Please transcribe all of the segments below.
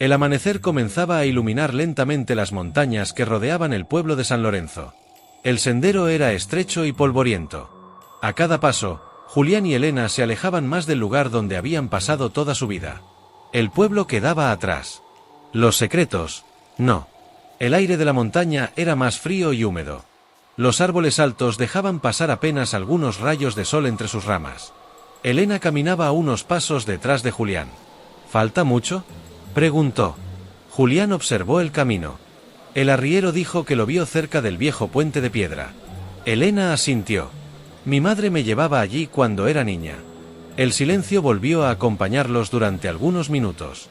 El amanecer comenzaba a iluminar lentamente las montañas que rodeaban el pueblo de San Lorenzo. El sendero era estrecho y polvoriento. A cada paso, Julián y Elena se alejaban más del lugar donde habían pasado toda su vida. El pueblo quedaba atrás. Los secretos, no. El aire de la montaña era más frío y húmedo. Los árboles altos dejaban pasar apenas algunos rayos de sol entre sus ramas. Elena caminaba a unos pasos detrás de Julián. ¿Falta mucho?, preguntó. Julián observó el camino. El arriero dijo que lo vio cerca del viejo puente de piedra. Elena asintió. Mi madre me llevaba allí cuando era niña. El silencio volvió a acompañarlos durante algunos minutos.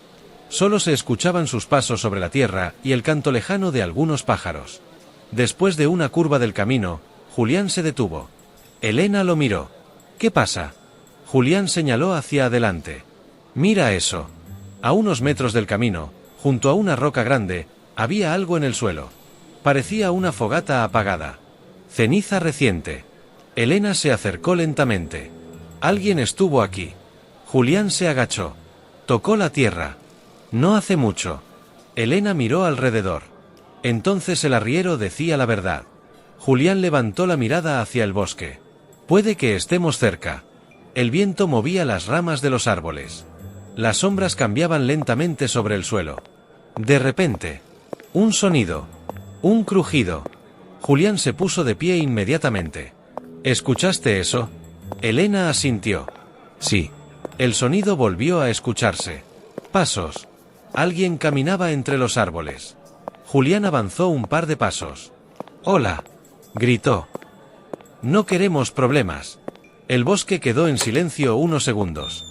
Solo se escuchaban sus pasos sobre la tierra y el canto lejano de algunos pájaros. Después de una curva del camino, Julián se detuvo. Elena lo miró. ¿Qué pasa? Julián señaló hacia adelante. Mira eso. A unos metros del camino, junto a una roca grande, había algo en el suelo. Parecía una fogata apagada. Ceniza reciente. Elena se acercó lentamente. Alguien estuvo aquí. Julián se agachó. Tocó la tierra. No hace mucho. Elena miró alrededor. Entonces el arriero decía la verdad. Julián levantó la mirada hacia el bosque. Puede que estemos cerca. El viento movía las ramas de los árboles. Las sombras cambiaban lentamente sobre el suelo. De repente, un sonido. Un crujido. Julián se puso de pie inmediatamente. ¿Escuchaste eso? Elena asintió. Sí. El sonido volvió a escucharse. Pasos. Alguien caminaba entre los árboles. Julián avanzó un par de pasos. «Hola», gritó. «No queremos problemas». El bosque quedó en silencio unos segundos.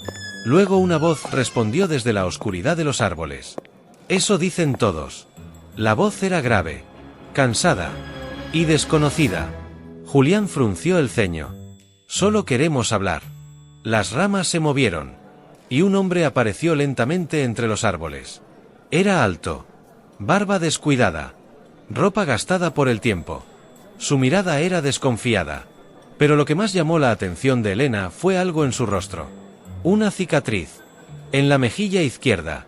Luego una voz respondió desde la oscuridad de los árboles. «Eso dicen todos». La voz era grave, cansada y desconocida. Julián frunció el ceño. «Solo queremos hablar». Las ramas se movieron, y un hombre apareció lentamente entre los árboles. Era alto, barba descuidada, ropa gastada por el tiempo. Su mirada era desconfiada. Pero lo que más llamó la atención de Elena fue algo en su rostro. Una cicatriz. En la mejilla izquierda.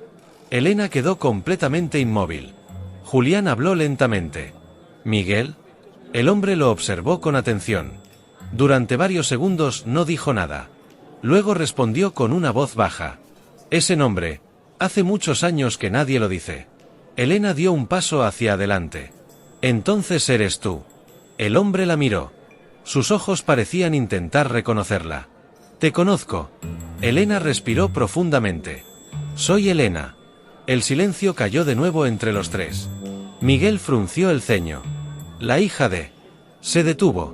Elena quedó completamente inmóvil. Julián habló lentamente. «¿Miguel?». El hombre lo observó con atención. Durante varios segundos no dijo nada. Luego respondió con una voz baja. «Ese nombre. Hace muchos años que nadie lo dice». Elena dio un paso hacia adelante. «Entonces eres tú». El hombre la miró. Sus ojos parecían intentar reconocerla. «Te conozco». Elena respiró profundamente. «Soy Elena». El silencio cayó de nuevo entre los tres. Miguel frunció el ceño. «La hija de...». Se detuvo,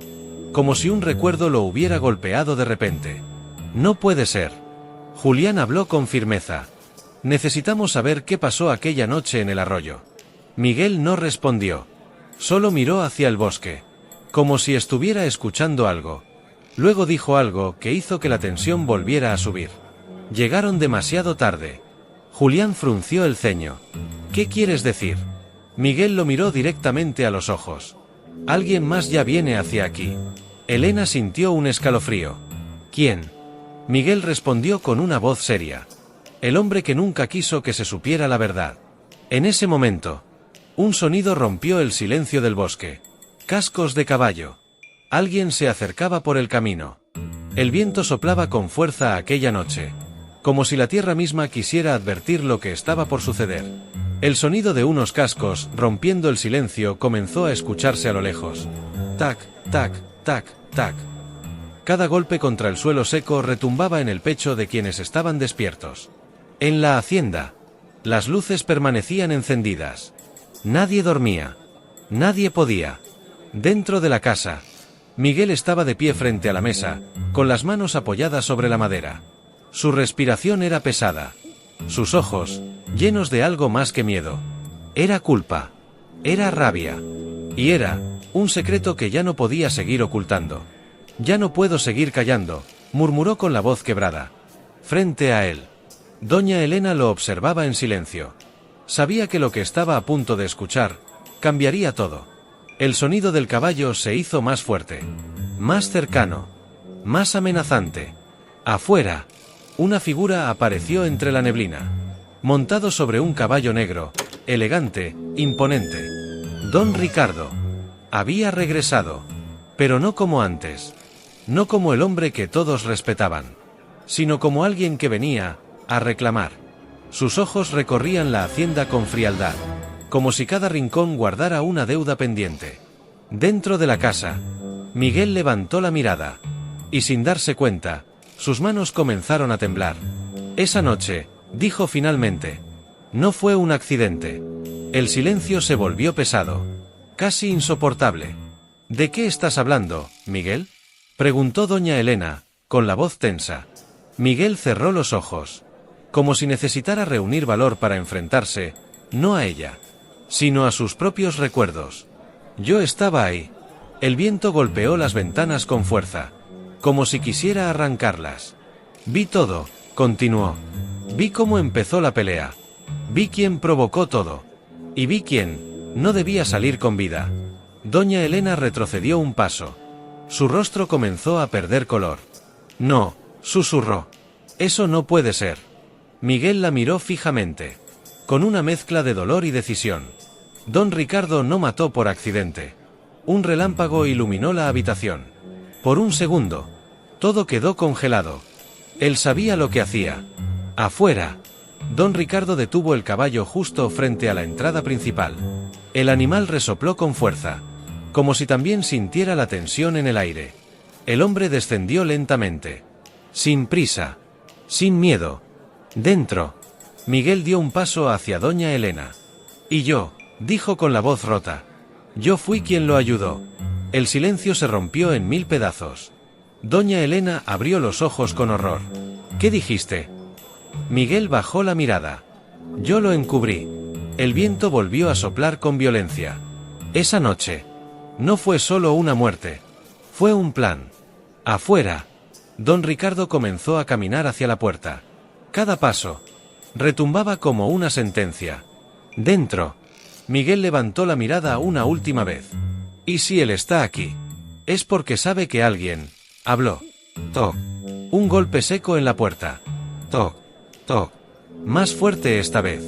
como si un recuerdo lo hubiera golpeado de repente. «No puede ser». Julián habló con firmeza. «Necesitamos saber qué pasó aquella noche en el arroyo». Miguel no respondió. Solo miró hacia el bosque, como si estuviera escuchando algo. Luego dijo algo que hizo que la tensión volviera a subir. «Llegaron demasiado tarde». Julián frunció el ceño. «¿Qué quieres decir?». Miguel lo miró directamente a los ojos. «Alguien más ya viene hacia aquí». Elena sintió un escalofrío. «¿Quién?». Miguel respondió con una voz seria. «El hombre que nunca quiso que se supiera la verdad». En ese momento, un sonido rompió el silencio del bosque. Cascos de caballo. Alguien se acercaba por el camino. El viento soplaba con fuerza aquella noche, como si la tierra misma quisiera advertir lo que estaba por suceder. El sonido de unos cascos, rompiendo el silencio, comenzó a escucharse a lo lejos. Tac, tac, tac, tac. Cada golpe contra el suelo seco retumbaba en el pecho de quienes estaban despiertos. En la hacienda, las luces permanecían encendidas. Nadie dormía. Nadie podía. Dentro de la casa, Miguel estaba de pie frente a la mesa, con las manos apoyadas sobre la madera. Su respiración era pesada. Sus ojos, llenos de algo más que miedo. Era culpa. Era rabia. Y era un secreto que ya no podía seguir ocultando. «Ya no puedo seguir callando», murmuró con la voz quebrada. Frente a él, doña Elena lo observaba en silencio. Sabía que lo que estaba a punto de escuchar cambiaría todo. El sonido del caballo se hizo más fuerte, más cercano, más amenazante. Afuera, una figura apareció entre la neblina. montado sobre un caballo negro, elegante, imponente. Don Ricardo había regresado, pero no como antes, no como el hombre que todos respetaban, sino como alguien que venía a reclamar. Sus ojos recorrían la hacienda con frialdad, como si cada rincón guardara una deuda pendiente. Dentro de la casa, Miguel levantó la mirada, y sin darse cuenta, sus manos comenzaron a temblar. Esa noche, dijo finalmente, no fue un accidente. El silencio se volvió pesado, casi insoportable. ¿De qué estás hablando, Miguel?, preguntó doña Elena, con la voz tensa. Miguel cerró los ojos, como si necesitara reunir valor para enfrentarse, no a ella, sino a sus propios recuerdos. Yo estaba ahí. El viento golpeó las ventanas con fuerza, como si quisiera arrancarlas. Vi todo, continuó. Vi cómo empezó la pelea. Vi quién provocó todo. Y vi quién no debía salir con vida. Doña Elena retrocedió un paso. Su rostro comenzó a perder color. No, susurró. Eso no puede ser. Miguel la miró fijamente, con una mezcla de dolor y decisión. Don Ricardo no mató por accidente. Un relámpago iluminó la habitación. Por un segundo, todo quedó congelado. Él sabía lo que hacía. Afuera. Don Ricardo detuvo el caballo justo frente a la entrada principal. El animal resopló con fuerza, como si también sintiera la tensión en el aire. El hombre descendió lentamente, sin prisa, sin miedo. Dentro. Miguel dio un paso hacia doña Elena. Y yo, dijo con la voz rota. Yo fui quien lo ayudó. El silencio se rompió en 1000 pedazos. Doña Elena abrió los ojos con horror. ¿Qué dijiste? Miguel bajó la mirada. Yo lo encubrí. El viento volvió a soplar con violencia. Esa noche no fue solo una muerte. Fue un plan. Afuera. Don Ricardo comenzó a caminar hacia la puerta. Cada paso retumbaba como una sentencia. Dentro. Miguel levantó la mirada una última vez. ¿Y si él está aquí? Es porque sabe que alguien habló. Toc. Un golpe seco en la puerta. Toc. Toc. Más fuerte esta vez.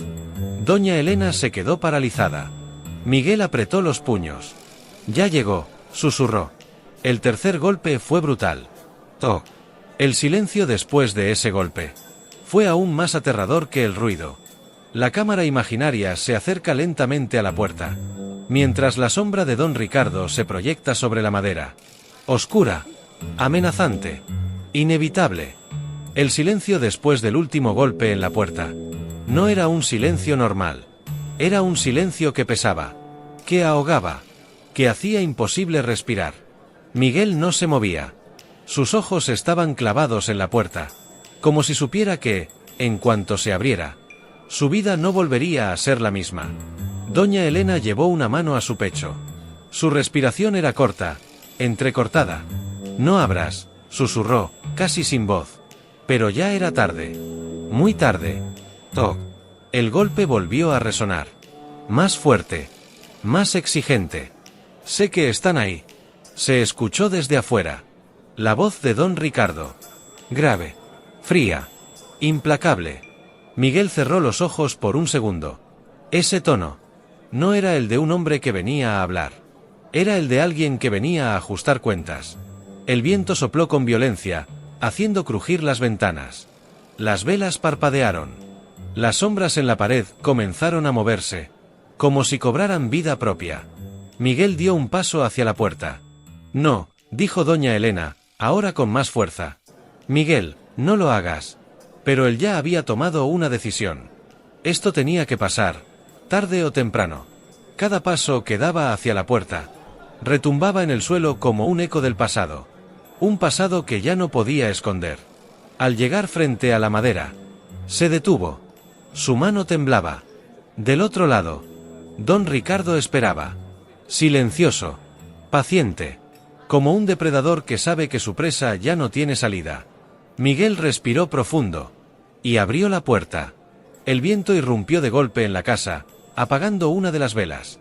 Doña Elena se quedó paralizada. Miguel apretó los puños. Ya llegó, susurró. El tercer golpe fue brutal. Toc. El silencio después de ese golpe fue aún más aterrador que el ruido. La cámara imaginaria se acerca lentamente a la puerta, mientras la sombra de don Ricardo se proyecta sobre la madera. Oscura, amenazante, inevitable. El silencio después del último golpe en la puerta no era un silencio normal. Era un silencio que pesaba, que ahogaba, que hacía imposible respirar. Miguel no se movía. Sus ojos estaban clavados en la puerta, como si supiera que, en cuanto se abriera, su vida no volvería a ser la misma. Doña Elena llevó una mano a su pecho. Su respiración era corta, entrecortada. No abras, susurró, casi sin voz. Pero ya era tarde. Muy tarde. Toc. El golpe volvió a resonar. Más fuerte. Más exigente. Sé que están ahí. Se escuchó desde afuera. La voz de don Ricardo. Grave. Fría. Implacable. Miguel cerró los ojos por un segundo. Ese tono no era el de un hombre que venía a hablar. Era el de alguien que venía a ajustar cuentas. El viento sopló con violencia, haciendo crujir las ventanas. Las velas parpadearon. Las sombras en la pared comenzaron a moverse, como si cobraran vida propia. Miguel dio un paso hacia la puerta. No, dijo doña Elena, ahora con más fuerza. Miguel, no lo hagas. Pero él ya había tomado una decisión. Esto tenía que pasar, tarde o temprano. Cada paso que daba hacia la puerta retumbaba en el suelo como un eco del pasado. Un pasado que ya no podía esconder. Al llegar frente a la madera, se detuvo. Su mano temblaba. Del otro lado, don Ricardo esperaba. Silencioso, paciente, como un depredador que sabe que su presa ya no tiene salida. Miguel respiró profundo y abrió la puerta. El viento irrumpió de golpe en la casa, apagando una de las velas.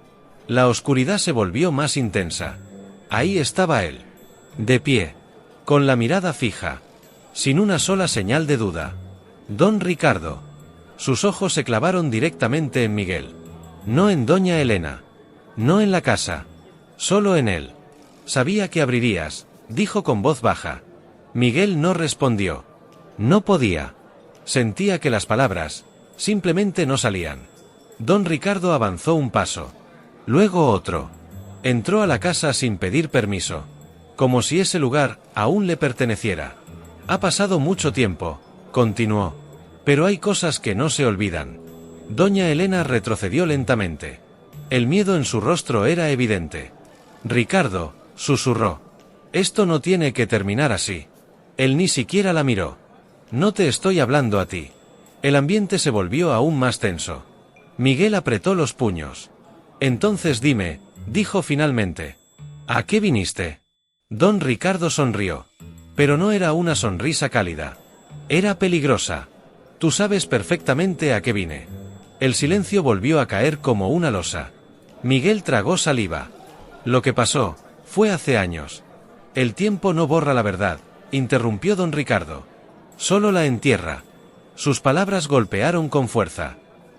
La oscuridad se volvió más intensa. Ahí estaba él, de pie, con la mirada fija, sin una sola señal de duda. Don Ricardo. Sus ojos se clavaron directamente en Miguel. No en doña Elena. No en la casa. Solo en él. Sabía que abrirías, dijo con voz baja. Miguel no respondió. No podía. Sentía que las palabras, simplemente no salían. Don Ricardo avanzó un paso. Luego otro. Entró a la casa sin pedir permiso. Como si ese lugar aún le perteneciera. Ha pasado mucho tiempo, continuó. Pero hay cosas que no se olvidan. Doña Elena retrocedió lentamente. El miedo en su rostro era evidente. Ricardo, susurró. Esto no tiene que terminar así. Él ni siquiera la miró. No te estoy hablando a ti. El ambiente se volvió aún más tenso. Miguel apretó los puños. Entonces dime, dijo finalmente. ¿A qué viniste? Don Ricardo sonrió. Pero no era una sonrisa cálida. Era peligrosa. Tú sabes perfectamente a qué vine. El silencio volvió a caer como una losa. Miguel tragó saliva. Lo que pasó fue hace años. El tiempo no borra la verdad, interrumpió don Ricardo. Solo la entierra. Sus palabras golpearon con fuerza.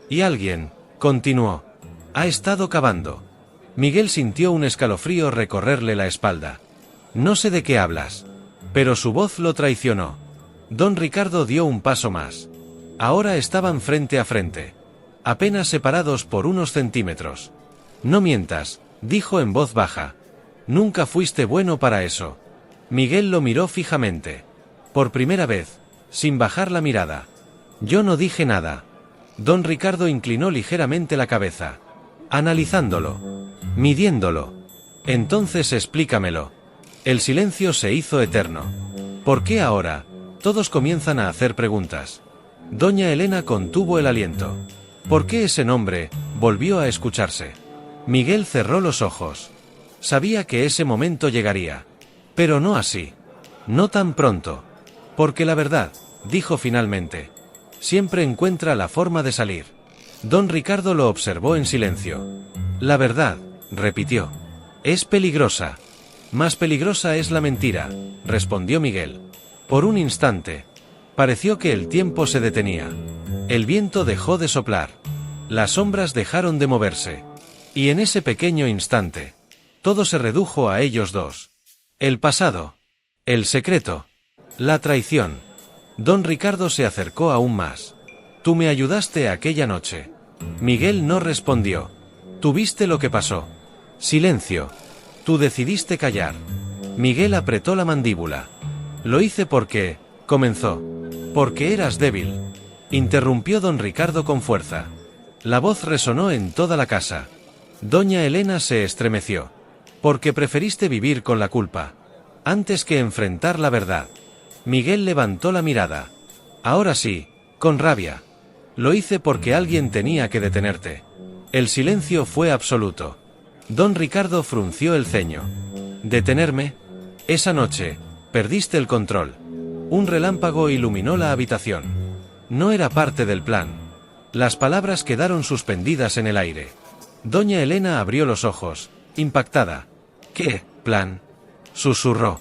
Y alguien, continuó, ha estado cavando. Miguel sintió un escalofrío recorrerle la espalda. No sé de qué hablas. Pero su voz lo traicionó. Don Ricardo dio un paso más. Ahora estaban frente a frente. Apenas separados por unos centímetros. No mientas, dijo en voz baja. Nunca fuiste bueno para eso. Miguel lo miró fijamente. Por primera vez, sin bajar la mirada. Yo no dije nada. Don Ricardo inclinó ligeramente la cabeza. Analizándolo. Midiéndolo. Entonces explícamelo. El silencio se hizo eterno. ¿Por qué ahora? Todos comienzan a hacer preguntas. Doña Elena contuvo el aliento. ¿Por qué ese nombre volvió a escucharse? Miguel cerró los ojos. Sabía que ese momento llegaría. Pero no así. No tan pronto. Porque la verdad, dijo finalmente, siempre encuentra la forma de salir. Don Ricardo lo observó en silencio. La verdad, repitió, es peligrosa. Más peligrosa es la mentira, respondió Miguel. Por un instante, pareció que el tiempo se detenía. El viento dejó de soplar. Las sombras dejaron de moverse. Y en ese pequeño instante, todo se redujo a ellos dos. El pasado. El secreto. La traición. Don Ricardo se acercó aún más. Tú me ayudaste aquella noche. Miguel no respondió. Tú viste lo que pasó. Silencio. Tú decidiste callar. Miguel apretó la mandíbula. Lo hice porque, comenzó. Porque eras débil. Interrumpió don Ricardo con fuerza. La voz resonó en toda la casa. Doña Elena se estremeció. Porque preferiste vivir con la culpa. Antes que enfrentar la verdad. Miguel levantó la mirada. Ahora sí, con rabia. Lo hice porque alguien tenía que detenerte. El silencio fue absoluto. Don Ricardo frunció el ceño. ¿Detenerme? Esa noche, perdiste el control. Un relámpago iluminó la habitación. No era parte del plan. Las palabras quedaron suspendidas en el aire. Doña Elena abrió los ojos, impactada. ¿Qué plan? Susurró.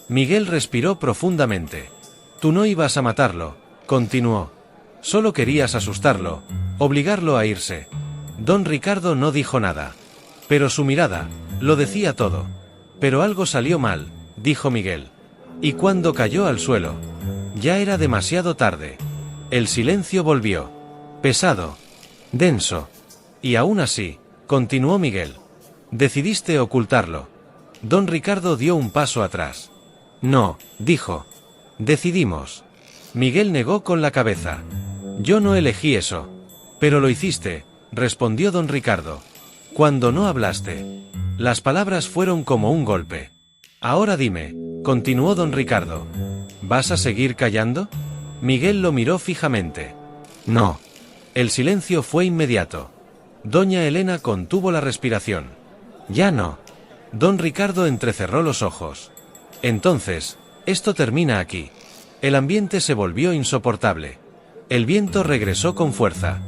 Miguel respiró profundamente. Tú no ibas a matarlo, continuó. Solo querías asustarlo, obligarlo a irse. Don Ricardo no dijo nada. Pero su mirada lo decía todo. Pero algo salió mal, dijo Miguel. Y cuando cayó al suelo, ya era demasiado tarde. El silencio volvió. Pesado. Denso. Y aún así, continuó Miguel. Decidiste ocultarlo. Don Ricardo dio un paso atrás. No, dijo. Decidimos. Miguel negó con la cabeza. Yo no elegí eso. Pero lo hiciste, respondió don Ricardo. Cuando no hablaste. Las palabras fueron como un golpe. Ahora dime, continuó don Ricardo. ¿Vas a seguir callando? Miguel lo miró fijamente. No. El silencio fue inmediato. Doña Elena contuvo la respiración. Ya no. Don Ricardo entrecerró los ojos. Entonces, esto termina aquí. El ambiente se volvió insoportable. El viento regresó con fuerza.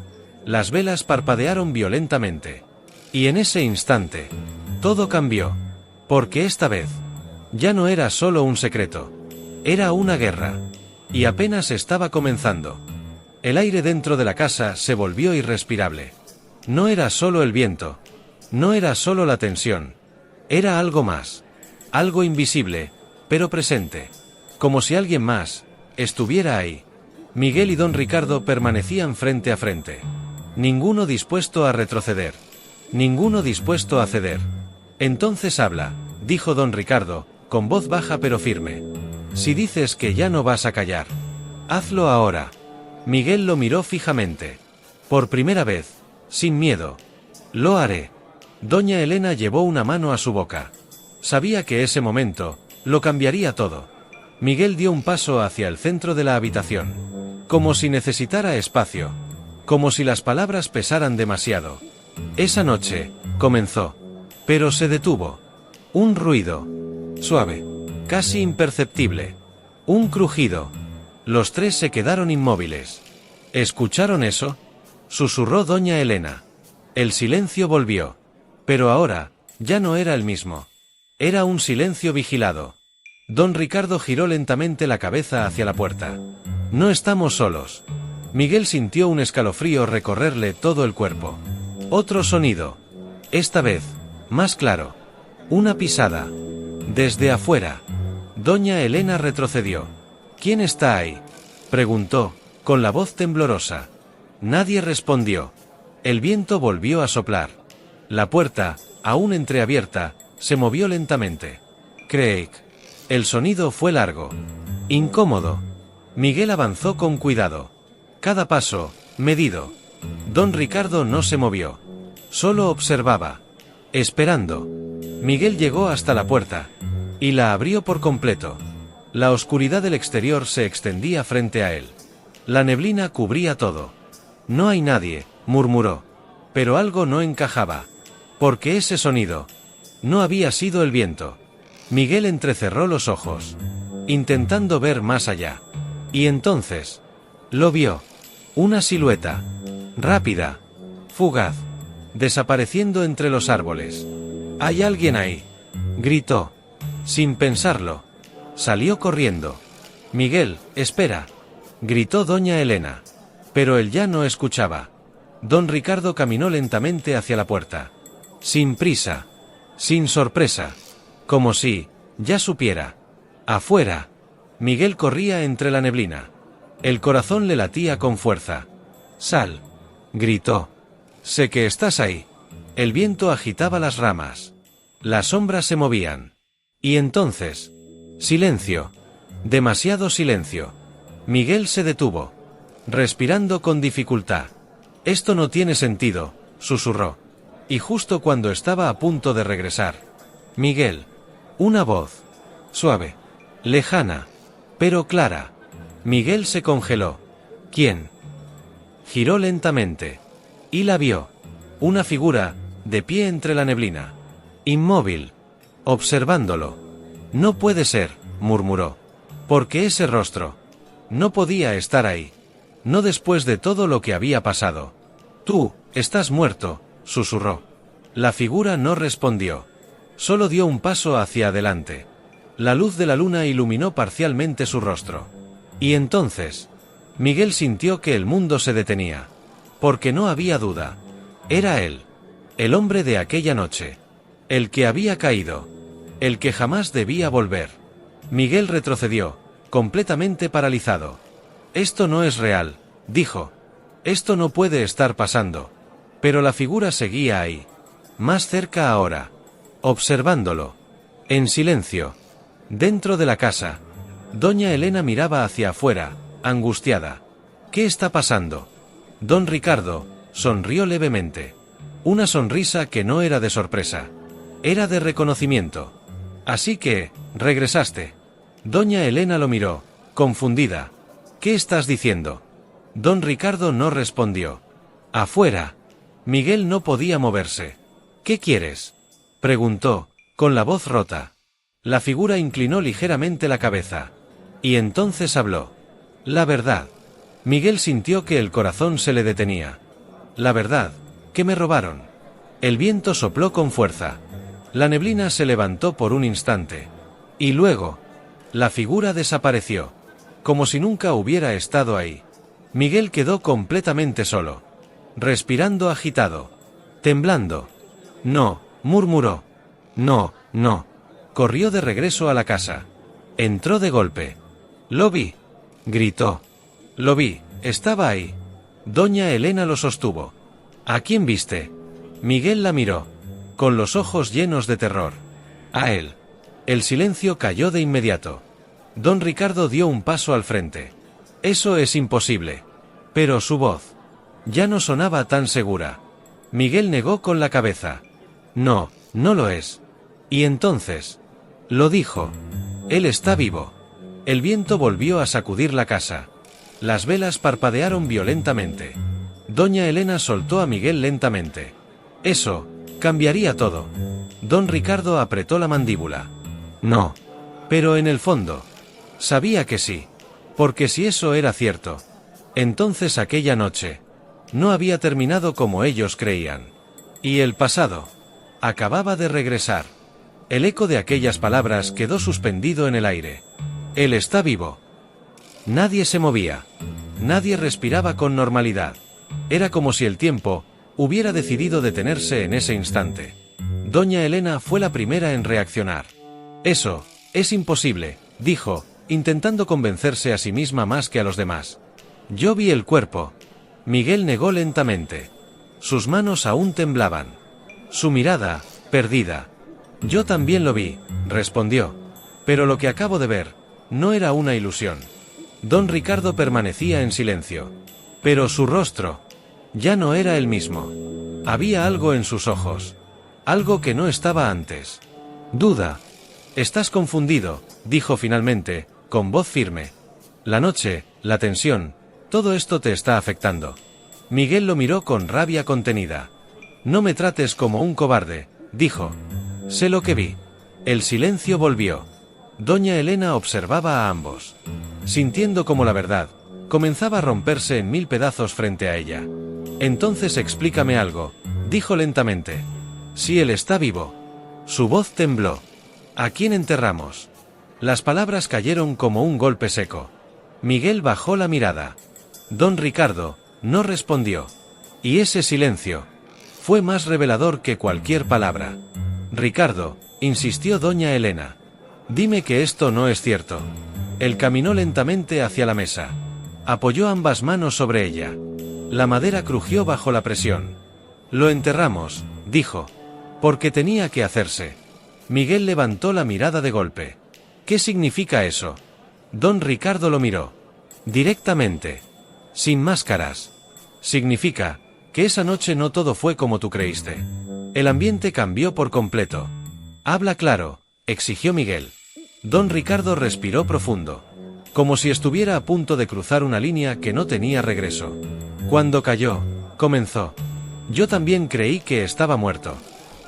Las velas parpadearon violentamente. Y en ese instante, todo cambió. Porque esta vez, ya no era solo un secreto. Era una guerra. Y apenas estaba comenzando. El aire dentro de la casa se volvió irrespirable. No era solo el viento. No era solo la tensión. Era algo más. Algo invisible, pero presente. Como si alguien más estuviera ahí. Miguel y don Ricardo permanecían frente a frente. Ninguno dispuesto a retroceder. Ninguno dispuesto a ceder. Entonces habla, dijo don Ricardo, con voz baja pero firme. Si dices que ya no vas a callar, hazlo ahora. Miguel lo miró fijamente. Por primera vez, sin miedo. Lo haré. Doña Elena llevó una mano a su boca. Sabía que ese momento lo cambiaría todo. Miguel dio un paso hacia el centro de la habitación. Como si necesitara espacio. Como si las palabras pesaran demasiado. Esa noche, comenzó. Pero se detuvo. Un ruido. Suave. Casi imperceptible. Un crujido. Los tres se quedaron inmóviles. ¿Escucharon eso? Susurró doña Elena. El silencio volvió. Pero ahora, ya no era el mismo. Era un silencio vigilado. Don Ricardo giró lentamente la cabeza hacia la puerta. No estamos solos. Miguel sintió un escalofrío recorrerle todo el cuerpo. Otro sonido. Esta vez, más claro. Una pisada. Desde afuera. Doña Elena retrocedió. ¿Quién está ahí?, preguntó, con la voz temblorosa. Nadie respondió. El viento volvió a soplar. La puerta, aún entreabierta, se movió lentamente. Crack. El sonido fue largo. Incómodo. Miguel avanzó con cuidado. Cada paso, medido. Don Ricardo no se movió. Solo observaba. Esperando. Miguel llegó hasta la puerta. Y la abrió por completo. La oscuridad del exterior se extendía frente a él. La neblina cubría todo. No hay nadie, murmuró. Pero algo no encajaba. Porque ese sonido no había sido el viento. Miguel entrecerró los ojos, intentando ver más allá. Y entonces, lo vio. Una silueta. Rápida. Fugaz. Desapareciendo entre los árboles. «¿Hay alguien ahí?», gritó. Sin pensarlo. Salió corriendo. «Miguel, espera», gritó doña Elena. Pero él ya no escuchaba. Don Ricardo caminó lentamente hacia la puerta. Sin prisa. Sin sorpresa. Como si ya supiera. Afuera. Miguel corría entre la neblina. El corazón le latía con fuerza. «Sal», gritó. «Sé que estás ahí». El viento agitaba las ramas. Las sombras se movían. Y entonces... silencio. Demasiado silencio. Miguel se detuvo. Respirando con dificultad. «Esto no tiene sentido», susurró. Y justo cuando estaba a punto de regresar. «Miguel». Una voz. Suave. Lejana. Pero clara. Miguel se congeló. «¿Quién?». Giró lentamente. Y la vio. Una figura, de pie entre la neblina. Inmóvil. Observándolo. «No puede ser», murmuró. Porque ese rostro no podía estar ahí. No después de todo lo que había pasado. «Tú, estás muerto», susurró. La figura no respondió. Solo dio un paso hacia adelante. La luz de la luna iluminó parcialmente su rostro. Y entonces, Miguel sintió que el mundo se detenía. Porque no había duda. Era él. El hombre de aquella noche. El que había caído. El que jamás debía volver. Miguel retrocedió, completamente paralizado. «Esto no es real», dijo. «Esto no puede estar pasando». Pero la figura seguía ahí. Más cerca ahora. Observándolo. En silencio. Dentro de la casa. Doña Elena miraba hacia afuera, angustiada. «¿Qué está pasando?». Don Ricardo sonrió levemente. Una sonrisa que no era de sorpresa. Era de reconocimiento. «Así que, regresaste». Doña Elena lo miró, confundida. «¿Qué estás diciendo?». Don Ricardo no respondió. «Afuera». Miguel no podía moverse. «¿Qué quieres?», preguntó, con la voz rota. La figura inclinó ligeramente la cabeza. Y entonces habló. «La verdad». Miguel sintió que el corazón se le detenía. «La verdad, que me robaron». El viento sopló con fuerza. La neblina se levantó por un instante. Y luego, la figura desapareció. Como si nunca hubiera estado ahí. Miguel quedó completamente solo, respirando agitado, temblando. No, murmuró. No, no. Corrió de regreso a la casa. Entró de golpe. Lo vi. Gritó. Lo vi, estaba ahí. Doña Elena lo sostuvo. ¿A quién viste? Miguel la miró, con los ojos llenos de terror. A él. El silencio cayó de inmediato. Don Ricardo dio un paso al frente. Eso es imposible. Pero su voz ya no sonaba tan segura. Miguel negó con la cabeza. No, no lo es. Y entonces lo dijo. Él está vivo. El viento volvió a sacudir la casa. Las velas parpadearon violentamente. Doña Elena soltó a Miguel lentamente. Eso cambiaría todo. Don Ricardo apretó la mandíbula. No. Pero en el fondo sabía que sí. Porque si eso era cierto, entonces aquella noche no había terminado como ellos creían. Y el pasado acababa de regresar. El eco de aquellas palabras quedó suspendido en el aire. Él está vivo. Nadie se movía. Nadie respiraba con normalidad. Era como si el tiempo hubiera decidido detenerse en ese instante. Doña Elena fue la primera en reaccionar. Eso es imposible, dijo, intentando convencerse a sí misma más que a los demás. Yo vi el cuerpo. Miguel negó lentamente. Sus manos aún temblaban. Su mirada, perdida. Yo también lo vi, respondió. Pero lo que acabo de ver no era una ilusión. Don Ricardo permanecía en silencio. Pero su rostro ya no era el mismo. Había algo en sus ojos. Algo que no estaba antes. Duda. Estás confundido, dijo finalmente, con voz firme. La noche, la tensión, todo esto te está afectando. Miguel lo miró con rabia contenida. No me trates como un cobarde, dijo. Sé lo que vi. El silencio volvió. Doña Elena observaba a ambos, sintiendo como la verdad comenzaba a romperse en 1000 pedazos frente a ella. Entonces explícame algo, dijo lentamente. Si él está vivo. Su voz tembló. ¿A quién enterramos? Las palabras cayeron como un golpe seco. Miguel bajó la mirada. Don Ricardo no respondió. Y ese silencio fue más revelador que cualquier palabra. Ricardo, insistió doña Elena. Dime que esto no es cierto. Él caminó lentamente hacia la mesa. Apoyó ambas manos sobre ella. La madera crujió bajo la presión. Lo enterramos, dijo. Porque tenía que hacerse. Miguel levantó la mirada de golpe. ¿Qué significa eso? Don Ricardo lo miró. Directamente. Sin máscaras. Significa que esa noche no todo fue como tú creíste. El ambiente cambió por completo. Habla claro, exigió Miguel. Don Ricardo respiró profundo, como si estuviera a punto de cruzar una línea que no tenía regreso. Cuando cayó, comenzó. Yo también creí que estaba muerto.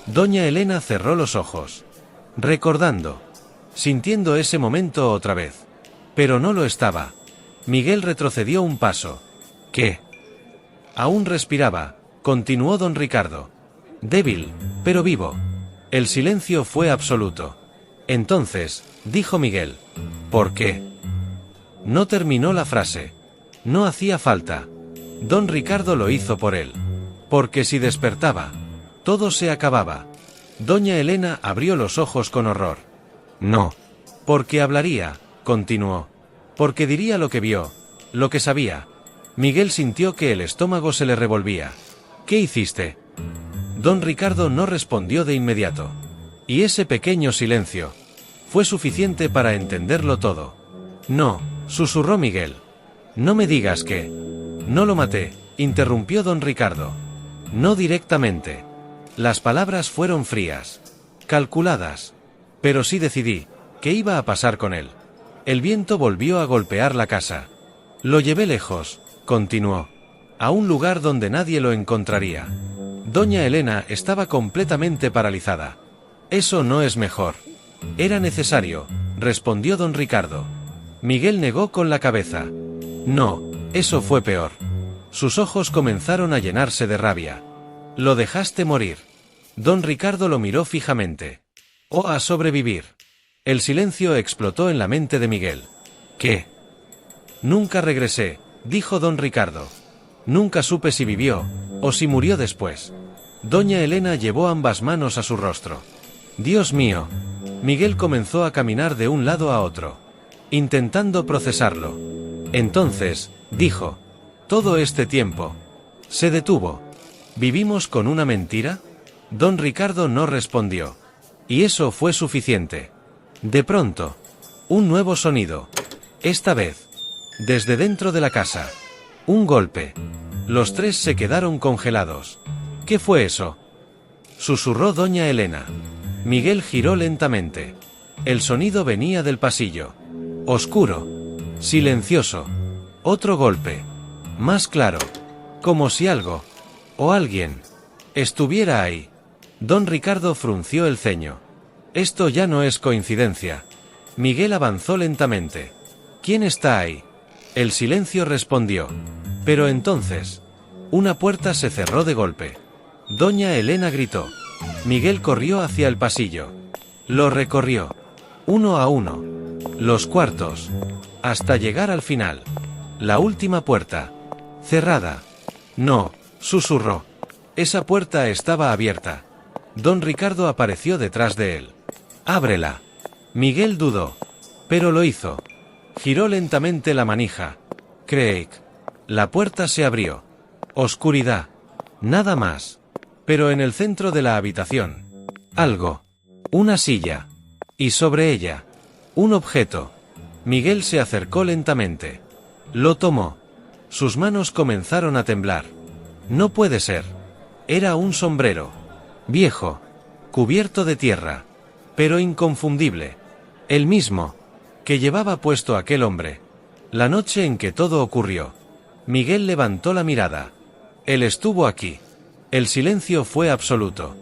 Doña Elena cerró los ojos, recordando, sintiendo ese momento otra vez. Pero no lo estaba. Miguel retrocedió un paso. ¿Qué? Aún respiraba, continuó don Ricardo. Débil, pero vivo. El silencio fue absoluto. Entonces, dijo Miguel. ¿Por qué? No terminó la frase. No hacía falta. Don Ricardo lo hizo por él. Porque si despertaba, todo se acababa. Doña Elena abrió los ojos con horror. No. Porque hablaría, continuó. Porque diría lo que vio, lo que sabía. Miguel sintió que el estómago se le revolvía. ¿Qué hiciste? Don Ricardo no respondió de inmediato. Y ese pequeño silencio fue suficiente para entenderlo todo. No, susurró Miguel. No me digas que... No lo maté, interrumpió don Ricardo. No directamente. Las palabras fueron frías, calculadas. Pero sí decidí qué iba a pasar con él. El viento volvió a golpear la casa. Lo llevé lejos, continuó, a un lugar donde nadie lo encontraría. Doña Elena estaba completamente paralizada. Eso no es mejor. Era necesario, respondió don Ricardo. Miguel negó con la cabeza. No, eso fue peor. Sus ojos comenzaron a llenarse de rabia. Lo dejaste morir. Don Ricardo lo miró fijamente. O a sobrevivir. El silencio explotó en la mente de Miguel. ¿Qué? Nunca regresé, dijo don Ricardo. Nunca supe si vivió, o si murió después. Doña Elena llevó ambas manos a su rostro. Dios mío. Miguel comenzó a caminar de un lado a otro, intentando procesarlo. Entonces, dijo, todo este tiempo. Se detuvo. ¿Vivimos con una mentira? Don Ricardo no respondió. Y eso fue suficiente. De pronto, un nuevo sonido. Esta vez, desde dentro de la casa. Un golpe. Los tres se quedaron congelados. ¿Qué fue eso?, susurró doña Elena. Miguel giró lentamente. El sonido venía del pasillo. Oscuro. Silencioso. Otro golpe. Más claro. Como si algo, o alguien, estuviera ahí. Don Ricardo frunció el ceño. Esto ya no es coincidencia. Miguel avanzó lentamente. ¿Quién está ahí? El silencio respondió. Pero entonces, una puerta se cerró de golpe. Doña Elena gritó. Miguel corrió hacia el pasillo. Lo recorrió. Uno a uno. Los cuartos. Hasta llegar al final. La última puerta. Cerrada. No, susurró. Esa puerta estaba abierta. Don Ricardo apareció detrás de él. Ábrela. Miguel dudó. Pero lo hizo. Giró lentamente la manija. Craig. La puerta se abrió. Oscuridad. Nada más. Pero en el centro de la habitación. Algo. Una silla. Y sobre ella. Un objeto. Miguel se acercó lentamente. Lo tomó. Sus manos comenzaron a temblar. No puede ser. Era un sombrero. Viejo. Cubierto de tierra. Pero inconfundible. El mismo que llevaba puesto aquel hombre. La noche en que todo ocurrió. Miguel levantó la mirada. Él estuvo aquí. El silencio fue absoluto.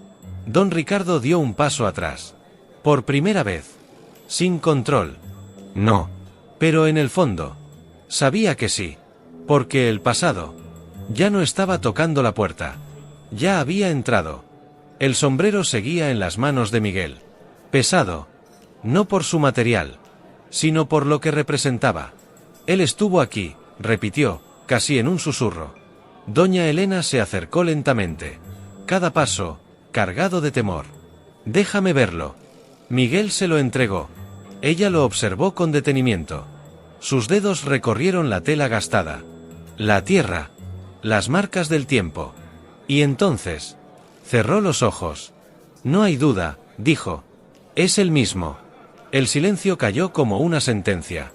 Don Ricardo dio un paso atrás. Por primera vez. Sin control. No. Pero en el fondo, sabía que sí. Porque el pasado ya no estaba tocando la puerta. Ya había entrado. El sombrero seguía en las manos de Miguel. Pesado. No por su material, sino por lo que representaba. Él estuvo aquí, repitió, casi en un susurro. Doña Elena se acercó lentamente. Cada paso, cargado de temor. Déjame verlo. Miguel se lo entregó. Ella lo observó con detenimiento. Sus dedos recorrieron la tela gastada. La tierra. Las marcas del tiempo. Y entonces, cerró los ojos. No hay duda, dijo. Es el mismo. El silencio cayó como una sentencia.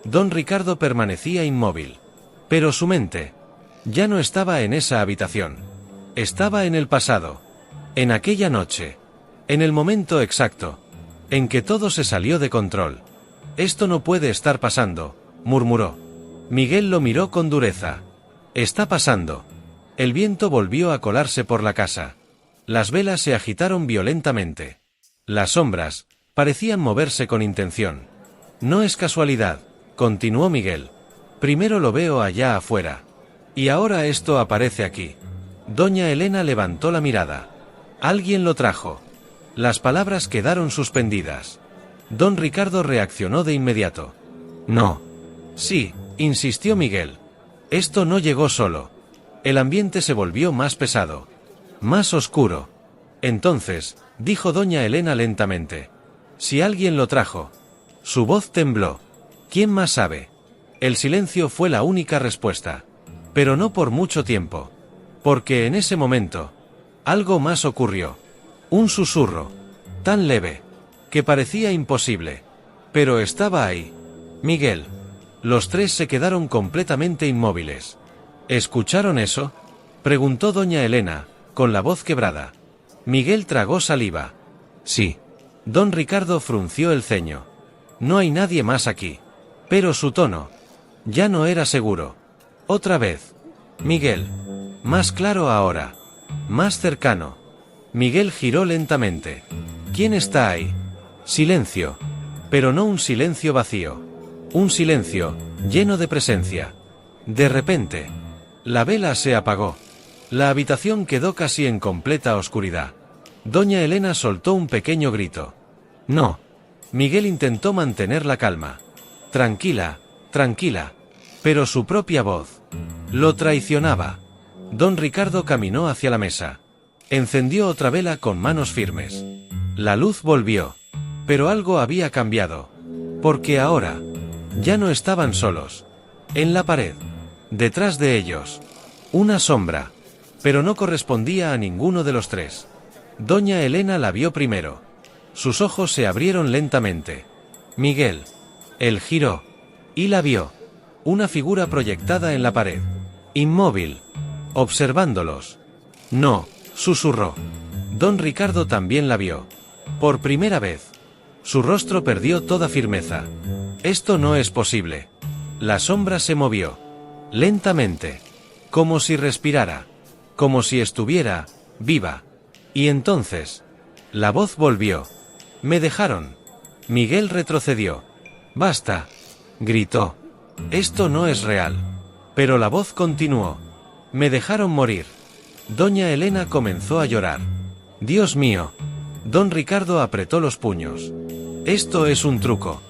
Don Ricardo permanecía inmóvil. Pero su mente ya no estaba en esa habitación. Estaba en el pasado. En aquella noche. En el momento exacto en que todo se salió de control. Esto no puede estar pasando, murmuró. Miguel lo miró con dureza. Está pasando. El viento volvió a colarse por la casa. Las velas se agitaron violentamente. Las sombras parecían moverse con intención. No es casualidad, continuó Miguel. Primero lo veo allá afuera. Y ahora esto aparece aquí. Doña Elena levantó la mirada. Alguien lo trajo. Las palabras quedaron suspendidas. Don Ricardo reaccionó de inmediato. No. Sí, insistió Miguel. Esto no llegó solo. El ambiente se volvió más pesado. Más oscuro. Entonces, dijo doña Elena lentamente. Si alguien lo trajo. Su voz tembló. ¿Quién más sabe? El silencio fue la única respuesta. Pero no por mucho tiempo. Porque en ese momento, algo más ocurrió. Un susurro. Tan leve. Que parecía imposible. Pero estaba ahí. Miguel. Los tres se quedaron completamente inmóviles. ¿Escucharon eso?, preguntó doña Elena, con la voz quebrada. Miguel tragó saliva. Sí. Don Ricardo frunció el ceño. No hay nadie más aquí. Pero su tono ya no era seguro. Otra vez. Miguel. Más claro ahora. Más cercano. Miguel giró lentamente. ¿Quién está ahí? Silencio. Pero no un silencio vacío. Un silencio lleno de presencia. De repente, la vela se apagó. La habitación quedó casi en completa oscuridad. Doña Elena soltó un pequeño grito. No. Miguel intentó mantener la calma. Tranquila, tranquila. Pero su propia voz lo traicionaba. Don Ricardo caminó hacia la mesa. Encendió otra vela con manos firmes. La luz volvió. Pero algo había cambiado. Porque ahora ya no estaban solos. En la pared, detrás de ellos, una sombra. Pero no correspondía a ninguno de los tres. Doña Elena la vio primero. Sus ojos se abrieron lentamente. Miguel. Él giró. Y la vio. Una figura proyectada en la pared. Inmóvil. Observándolos. No, susurró. Don Ricardo también la vio. Por primera vez. Su rostro perdió toda firmeza. Esto no es posible. La sombra se movió. Lentamente. Como si respirara. Como si estuviera viva. Y entonces la voz volvió. Me dejaron. Miguel retrocedió. Basta. Gritó. Esto no es real. Pero la voz continuó. Me dejaron morir. Doña Elena comenzó a llorar. Dios mío. Don Ricardo apretó los puños. Esto es un truco.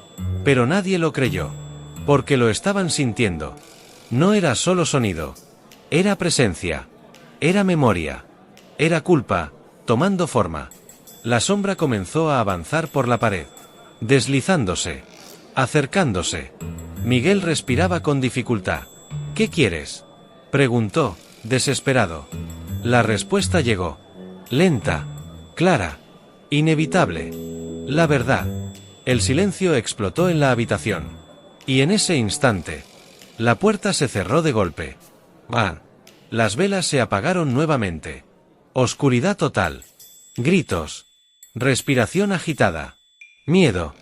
Pero nadie lo creyó. Porque lo estaban sintiendo. No era solo sonido. Era presencia. Era memoria. Era culpa, tomando forma. La sombra comenzó a avanzar por la pared. Deslizándose. Acercándose. Miguel respiraba con dificultad. ¿Qué quieres?, preguntó, desesperado. La respuesta llegó. Lenta. Clara. Inevitable. La verdad. El silencio explotó en la habitación. Y en ese instante, la puerta se cerró de golpe. ¡Ah! Las velas se apagaron nuevamente. Oscuridad total. Gritos. Respiración agitada. Miedo.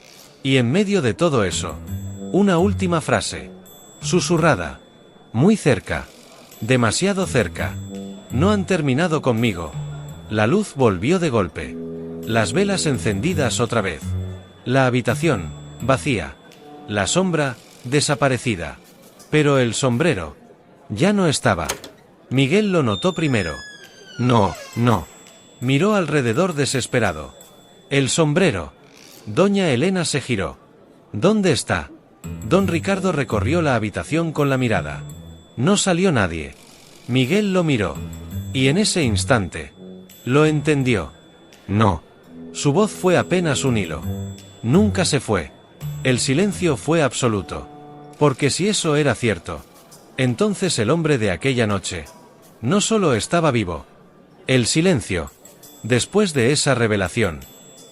Y en medio de todo eso, una última frase. Susurrada. Muy cerca. Demasiado cerca. No han terminado conmigo. La luz volvió de golpe. Las velas encendidas otra vez. La habitación, vacía. La sombra, desaparecida. Pero el sombrero ya no estaba. Miguel lo notó primero. No. Miró alrededor desesperado. El sombrero. Doña Elena se giró. ¿Dónde está? Don Ricardo recorrió la habitación con la mirada. No salió nadie. Miguel lo miró. Y en ese instante, lo entendió. No. Su voz fue apenas un hilo. Nunca se fue. El silencio fue absoluto. Porque si eso era cierto, entonces el hombre de aquella noche no solo estaba vivo. El silencio, después de esa revelación,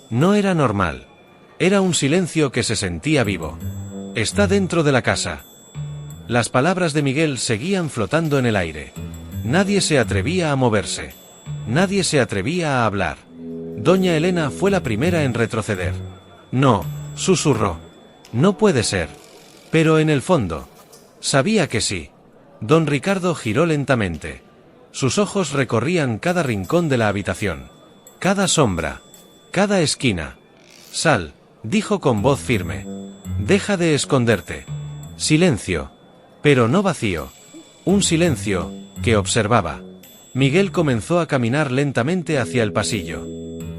no era normal. Era un silencio que se sentía vivo. Está dentro de la casa. Las palabras de Miguel seguían flotando en el aire. Nadie se atrevía a moverse. Nadie se atrevía a hablar. Doña Elena fue la primera en retroceder. No, susurró. No puede ser. Pero en el fondo, sabía que sí. Don Ricardo giró lentamente. Sus ojos recorrían cada rincón de la habitación. Cada sombra. Cada esquina. Sal, dijo con voz firme. Deja de esconderte. Silencio. Pero no vacío. Un silencio que observaba. Miguel comenzó a caminar lentamente hacia el pasillo.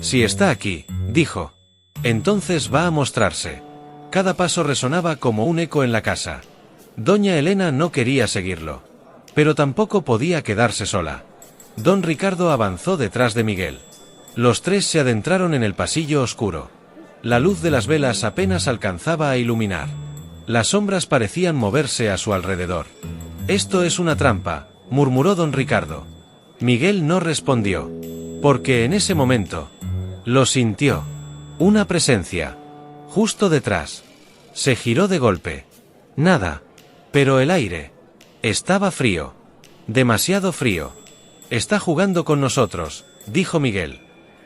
Si está aquí, dijo, entonces va a mostrarse. Cada paso resonaba como un eco en la casa. Doña Elena no quería seguirlo. Pero tampoco podía quedarse sola. Don Ricardo avanzó detrás de Miguel. Los tres se adentraron en el pasillo oscuro. La luz de las velas apenas alcanzaba a iluminar. Las sombras parecían moverse a su alrededor. Esto es una trampa, murmuró don Ricardo. Miguel no respondió. Porque en ese momento, lo sintió. Una presencia. Justo detrás. Se giró de golpe. Nada. Pero el aire estaba frío. Demasiado frío. Está jugando con nosotros, dijo Miguel.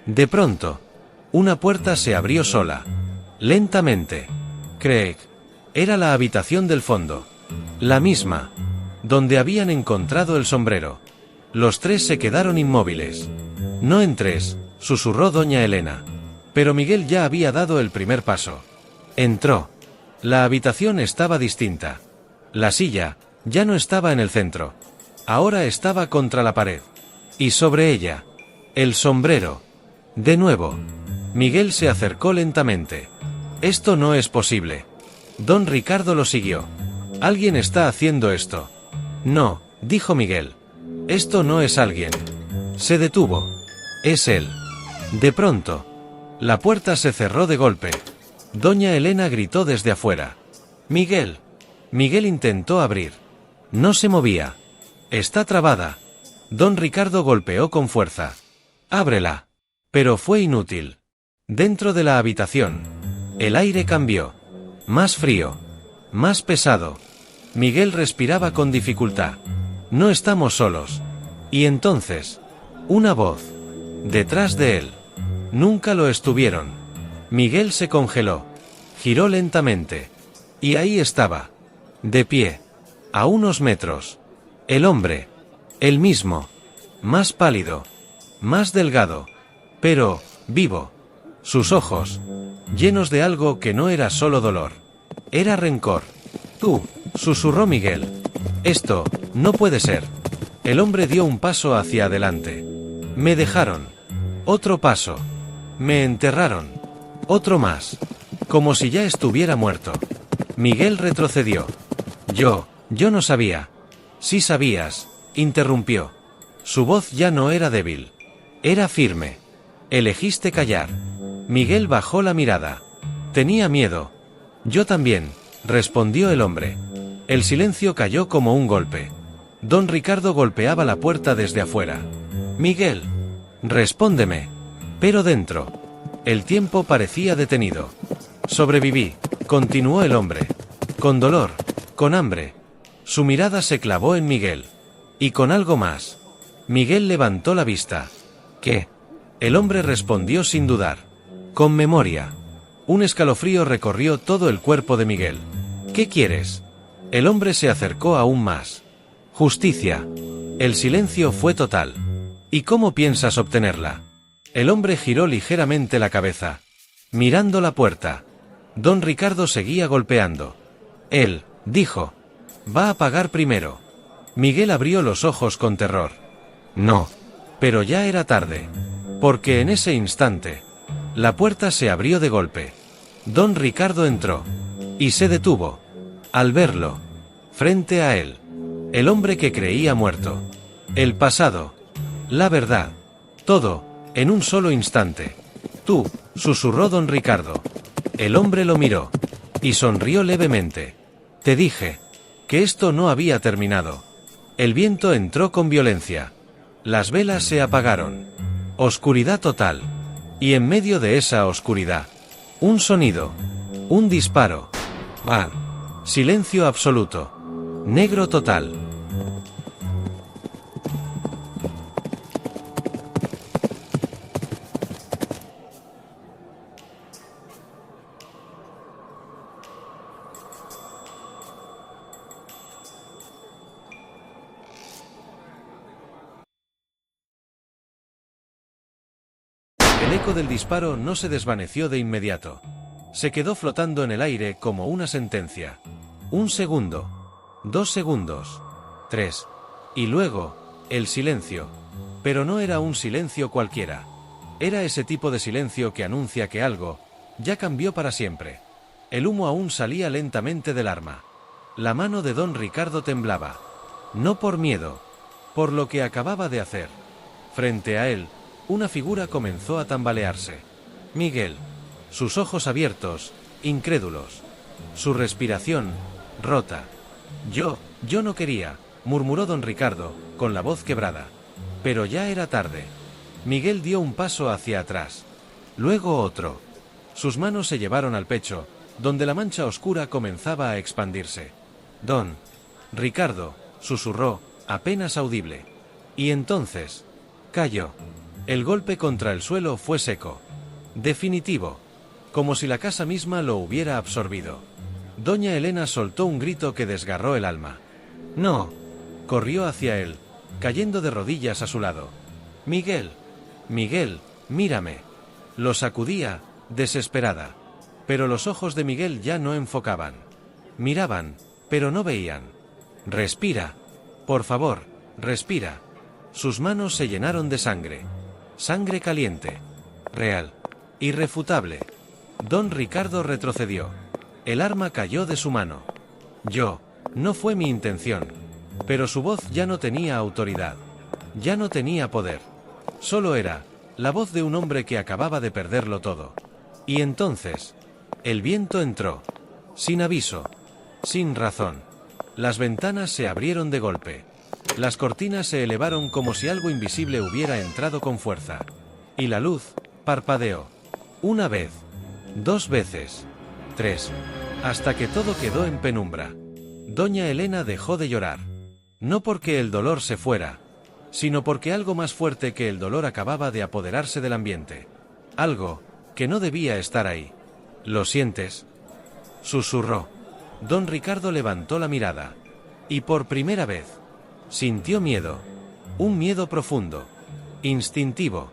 De pronto, una puerta se abrió sola. Lentamente. Craig. Era la habitación del fondo. La misma. Donde habían encontrado el sombrero. Los tres se quedaron inmóviles. No entres, susurró doña Elena. Pero Miguel ya había dado el primer paso. Entró. La habitación estaba distinta. La silla ya no estaba en el centro. Ahora estaba contra la pared. Y sobre ella, el sombrero. De nuevo. Miguel se acercó lentamente. Esto no es posible. Don Ricardo lo siguió. Alguien está haciendo esto. No, dijo Miguel. Esto no es alguien. Se detuvo. Es él. De pronto, la puerta se cerró de golpe. Doña Elena gritó desde afuera. Miguel. Miguel intentó abrir. No se movía. Está trabada. Don Ricardo golpeó con fuerza. Ábrela. Pero fue inútil. Dentro de la habitación, el aire cambió. Más frío. Más pesado. Miguel respiraba con dificultad. No estamos solos. Y entonces, una voz. Detrás de él. Nunca lo estuvieron. Miguel se congeló. Giró lentamente. Y ahí estaba. De pie. A unos metros. El hombre. El mismo. Más pálido. Más delgado. Pero, vivo. Sus ojos. Llenos de algo que no era solo dolor. Era rencor. Tú, susurró Miguel. Esto, no puede ser. El hombre dio un paso hacia adelante. Me dejaron. Otro paso. Me enterraron. Otro más. Como si ya estuviera muerto. Miguel retrocedió. Yo no sabía. Sí sabías, interrumpió. Su voz ya no era débil. Era firme. Elegiste callar. Miguel bajó la mirada. Tenía miedo. Yo también, respondió el hombre. El silencio cayó como un golpe. Don Ricardo golpeaba la puerta desde afuera. Miguel. Respóndeme. Pero dentro. El tiempo parecía detenido. Sobreviví, continuó el hombre. Con dolor, con hambre. Su mirada se clavó en Miguel. Y con algo más. Miguel levantó la vista. ¿Qué? El hombre respondió sin dudar. Con memoria. Un escalofrío recorrió todo el cuerpo de Miguel. ¿Qué quieres? El hombre se acercó aún más. Justicia. El silencio fue total. ¿Y cómo piensas obtenerla? El hombre giró ligeramente la cabeza. Mirando la puerta. Don Ricardo seguía golpeando. Él, dijo. Va a pagar primero. Miguel abrió los ojos con terror. No. Pero ya era tarde. Porque en ese instante, la puerta se abrió de golpe. Don Ricardo entró. Y se detuvo. Al verlo. Frente a él. El hombre que creía muerto. El pasado. La verdad. Todo, en un solo instante. Tú, susurró don Ricardo. El hombre lo miró. Y sonrió levemente. Te dije. Que esto no había terminado. El viento entró con violencia. Las velas se apagaron. Oscuridad total. Y en medio de esa oscuridad. Un sonido. Un disparo. ¡Bam! Silencio absoluto. Negro total. El eco del disparo no se desvaneció de inmediato. Se quedó flotando en el aire como una sentencia. 1 segundo. 2 segundos. 3. Y luego, el silencio. Pero no era un silencio cualquiera. Era ese tipo de silencio que anuncia que algo ya cambió para siempre. El humo aún salía lentamente del arma. La mano de don Ricardo temblaba. No por miedo. Por lo que acababa de hacer. Frente a él, una figura comenzó a tambalearse. Miguel. Sus ojos abiertos, incrédulos. Su respiración, rota. Yo no quería, murmuró don Ricardo, con la voz quebrada. Pero ya era tarde. Miguel dio un paso hacia atrás. Luego otro. Sus manos se llevaron al pecho, donde la mancha oscura comenzaba a expandirse. Don Ricardo, susurró, apenas audible. Y entonces, cayó. El golpe contra el suelo fue seco. Definitivo. Como si la casa misma lo hubiera absorbido. Doña Elena soltó un grito que desgarró el alma. No. Corrió hacia él, cayendo de rodillas a su lado. Miguel. Miguel, mírame. Lo sacudía, desesperada. Pero los ojos de Miguel ya no enfocaban. Miraban, pero no veían. Respira. Por favor, respira. Sus manos se llenaron de sangre. Sangre caliente. Real. Irrefutable. Don Ricardo retrocedió. El arma cayó de su mano. No fue mi intención. Pero su voz ya no tenía autoridad. Ya no tenía poder. Solo era la voz de un hombre que acababa de perderlo todo. Y entonces, el viento entró. Sin aviso. Sin razón. Las ventanas se abrieron de golpe. Las cortinas se elevaron como si algo invisible hubiera entrado con fuerza. Y la luz parpadeó. Una vez. 2 veces. 3. Hasta que todo quedó en penumbra. Doña Elena dejó de llorar. No porque el dolor se fuera, sino porque algo más fuerte que el dolor acababa de apoderarse del ambiente. Algo que no debía estar ahí. ¿Lo sientes?, susurró. Don Ricardo levantó la mirada. Y por primera vez, sintió miedo. Un miedo profundo, instintivo,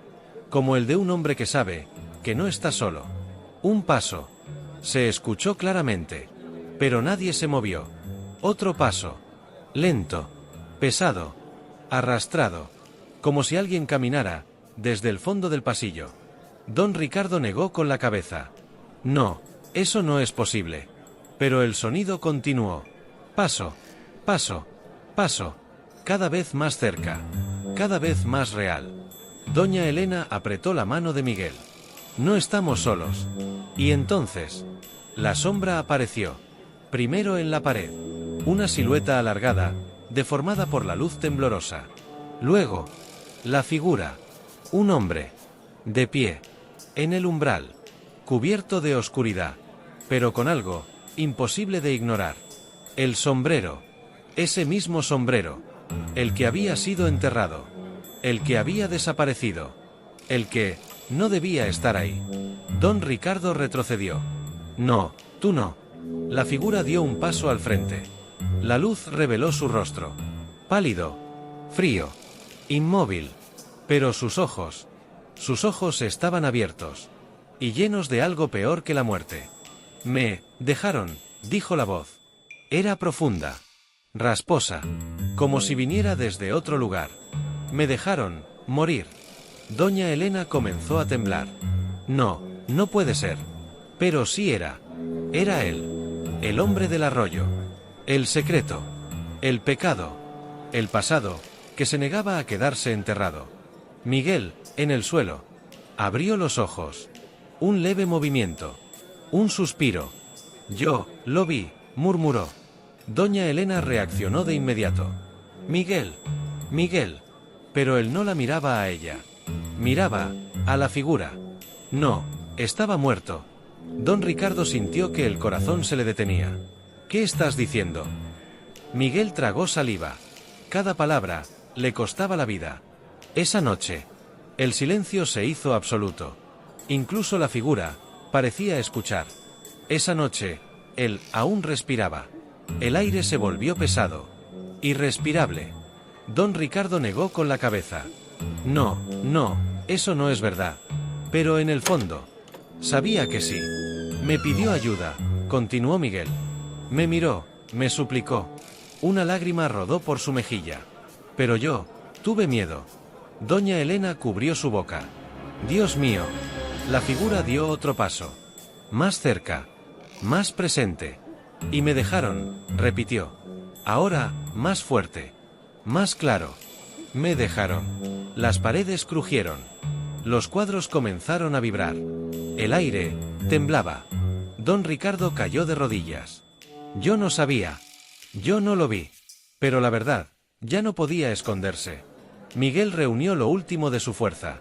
como el de un hombre que sabe que no está solo. Un paso. Se escuchó claramente. Pero nadie se movió. Otro paso. Lento. Pesado. Arrastrado. Como si alguien caminara desde el fondo del pasillo. Don Ricardo negó con la cabeza. No, eso no es posible. Pero el sonido continuó. Paso. Paso. Paso. Cada vez más cerca. Cada vez más real. Doña Elena apretó la mano de Miguel. No estamos solos. Y entonces, la sombra apareció. Primero en la pared. Una silueta alargada, deformada por la luz temblorosa. Luego, la figura. Un hombre. De pie. En el umbral. Cubierto de oscuridad. Pero con algo imposible de ignorar. El sombrero. Ese mismo sombrero. El que había sido enterrado. El que había desaparecido. El que no debía estar ahí. Don Ricardo retrocedió. No, tú no. La figura dio un paso al frente. La luz reveló su rostro. Pálido. Frío. Inmóvil. Pero sus ojos estaban abiertos. Y llenos de algo peor que la muerte. Me dejaron, dijo la voz. Era profunda. Rasposa. Como si viniera desde otro lugar. Me dejaron morir. Doña Elena comenzó a temblar. No, no puede ser. Pero sí era. Era él. El hombre del arroyo. El secreto. El pecado. El pasado, que se negaba a quedarse enterrado. Miguel, en el suelo. Abrió los ojos. Un leve movimiento. Un suspiro. Yo lo vi, murmuró. Doña Elena reaccionó de inmediato. Miguel. Miguel. Pero él no la miraba a ella. Miraba a la figura. No, estaba muerto. Don Ricardo sintió que el corazón se le detenía. ¿Qué estás diciendo? Miguel tragó saliva. Cada palabra le costaba la vida. Esa noche, el silencio se hizo absoluto. Incluso la figura parecía escuchar. Esa noche, él aún respiraba. El aire se volvió pesado. Irrespirable. Don Ricardo negó con la cabeza. No, no, eso no es verdad. Pero en el fondo, sabía que sí. Me pidió ayuda, continuó Miguel. Me miró, me suplicó. Una lágrima rodó por su mejilla. Pero yo tuve miedo. Doña Elena cubrió su boca. Dios mío. La figura dio otro paso. Más cerca. Más presente. Y me dejaron, repitió. Ahora, más fuerte. Más claro. Me dejaron. Las paredes crujieron. Los cuadros comenzaron a vibrar. El aire temblaba. Don Ricardo cayó de rodillas. Yo no sabía. Yo no lo vi. Pero la verdad, ya no podía esconderse. Miguel reunió lo último de su fuerza.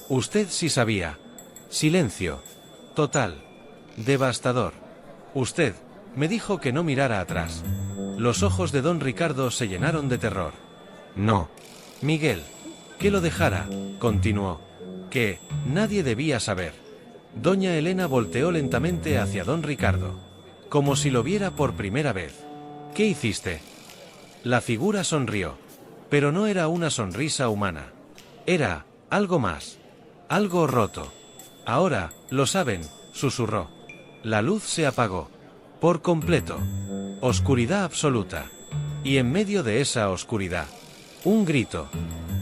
Usted sí sabía. Silencio. Total. Devastador. Usted me dijo que no mirara atrás. Los ojos de don Ricardo se llenaron de terror. No. Miguel. Que lo dejara, continuó. Que nadie debía saber. Doña Elena volteó lentamente hacia don Ricardo. Como si lo viera por primera vez. ¿Qué hiciste? La figura sonrió. Pero no era una sonrisa humana. Era algo más. Algo roto. Ahora, lo saben, susurró. La luz se apagó. Por completo. Oscuridad absoluta. Y en medio de esa oscuridad, un grito.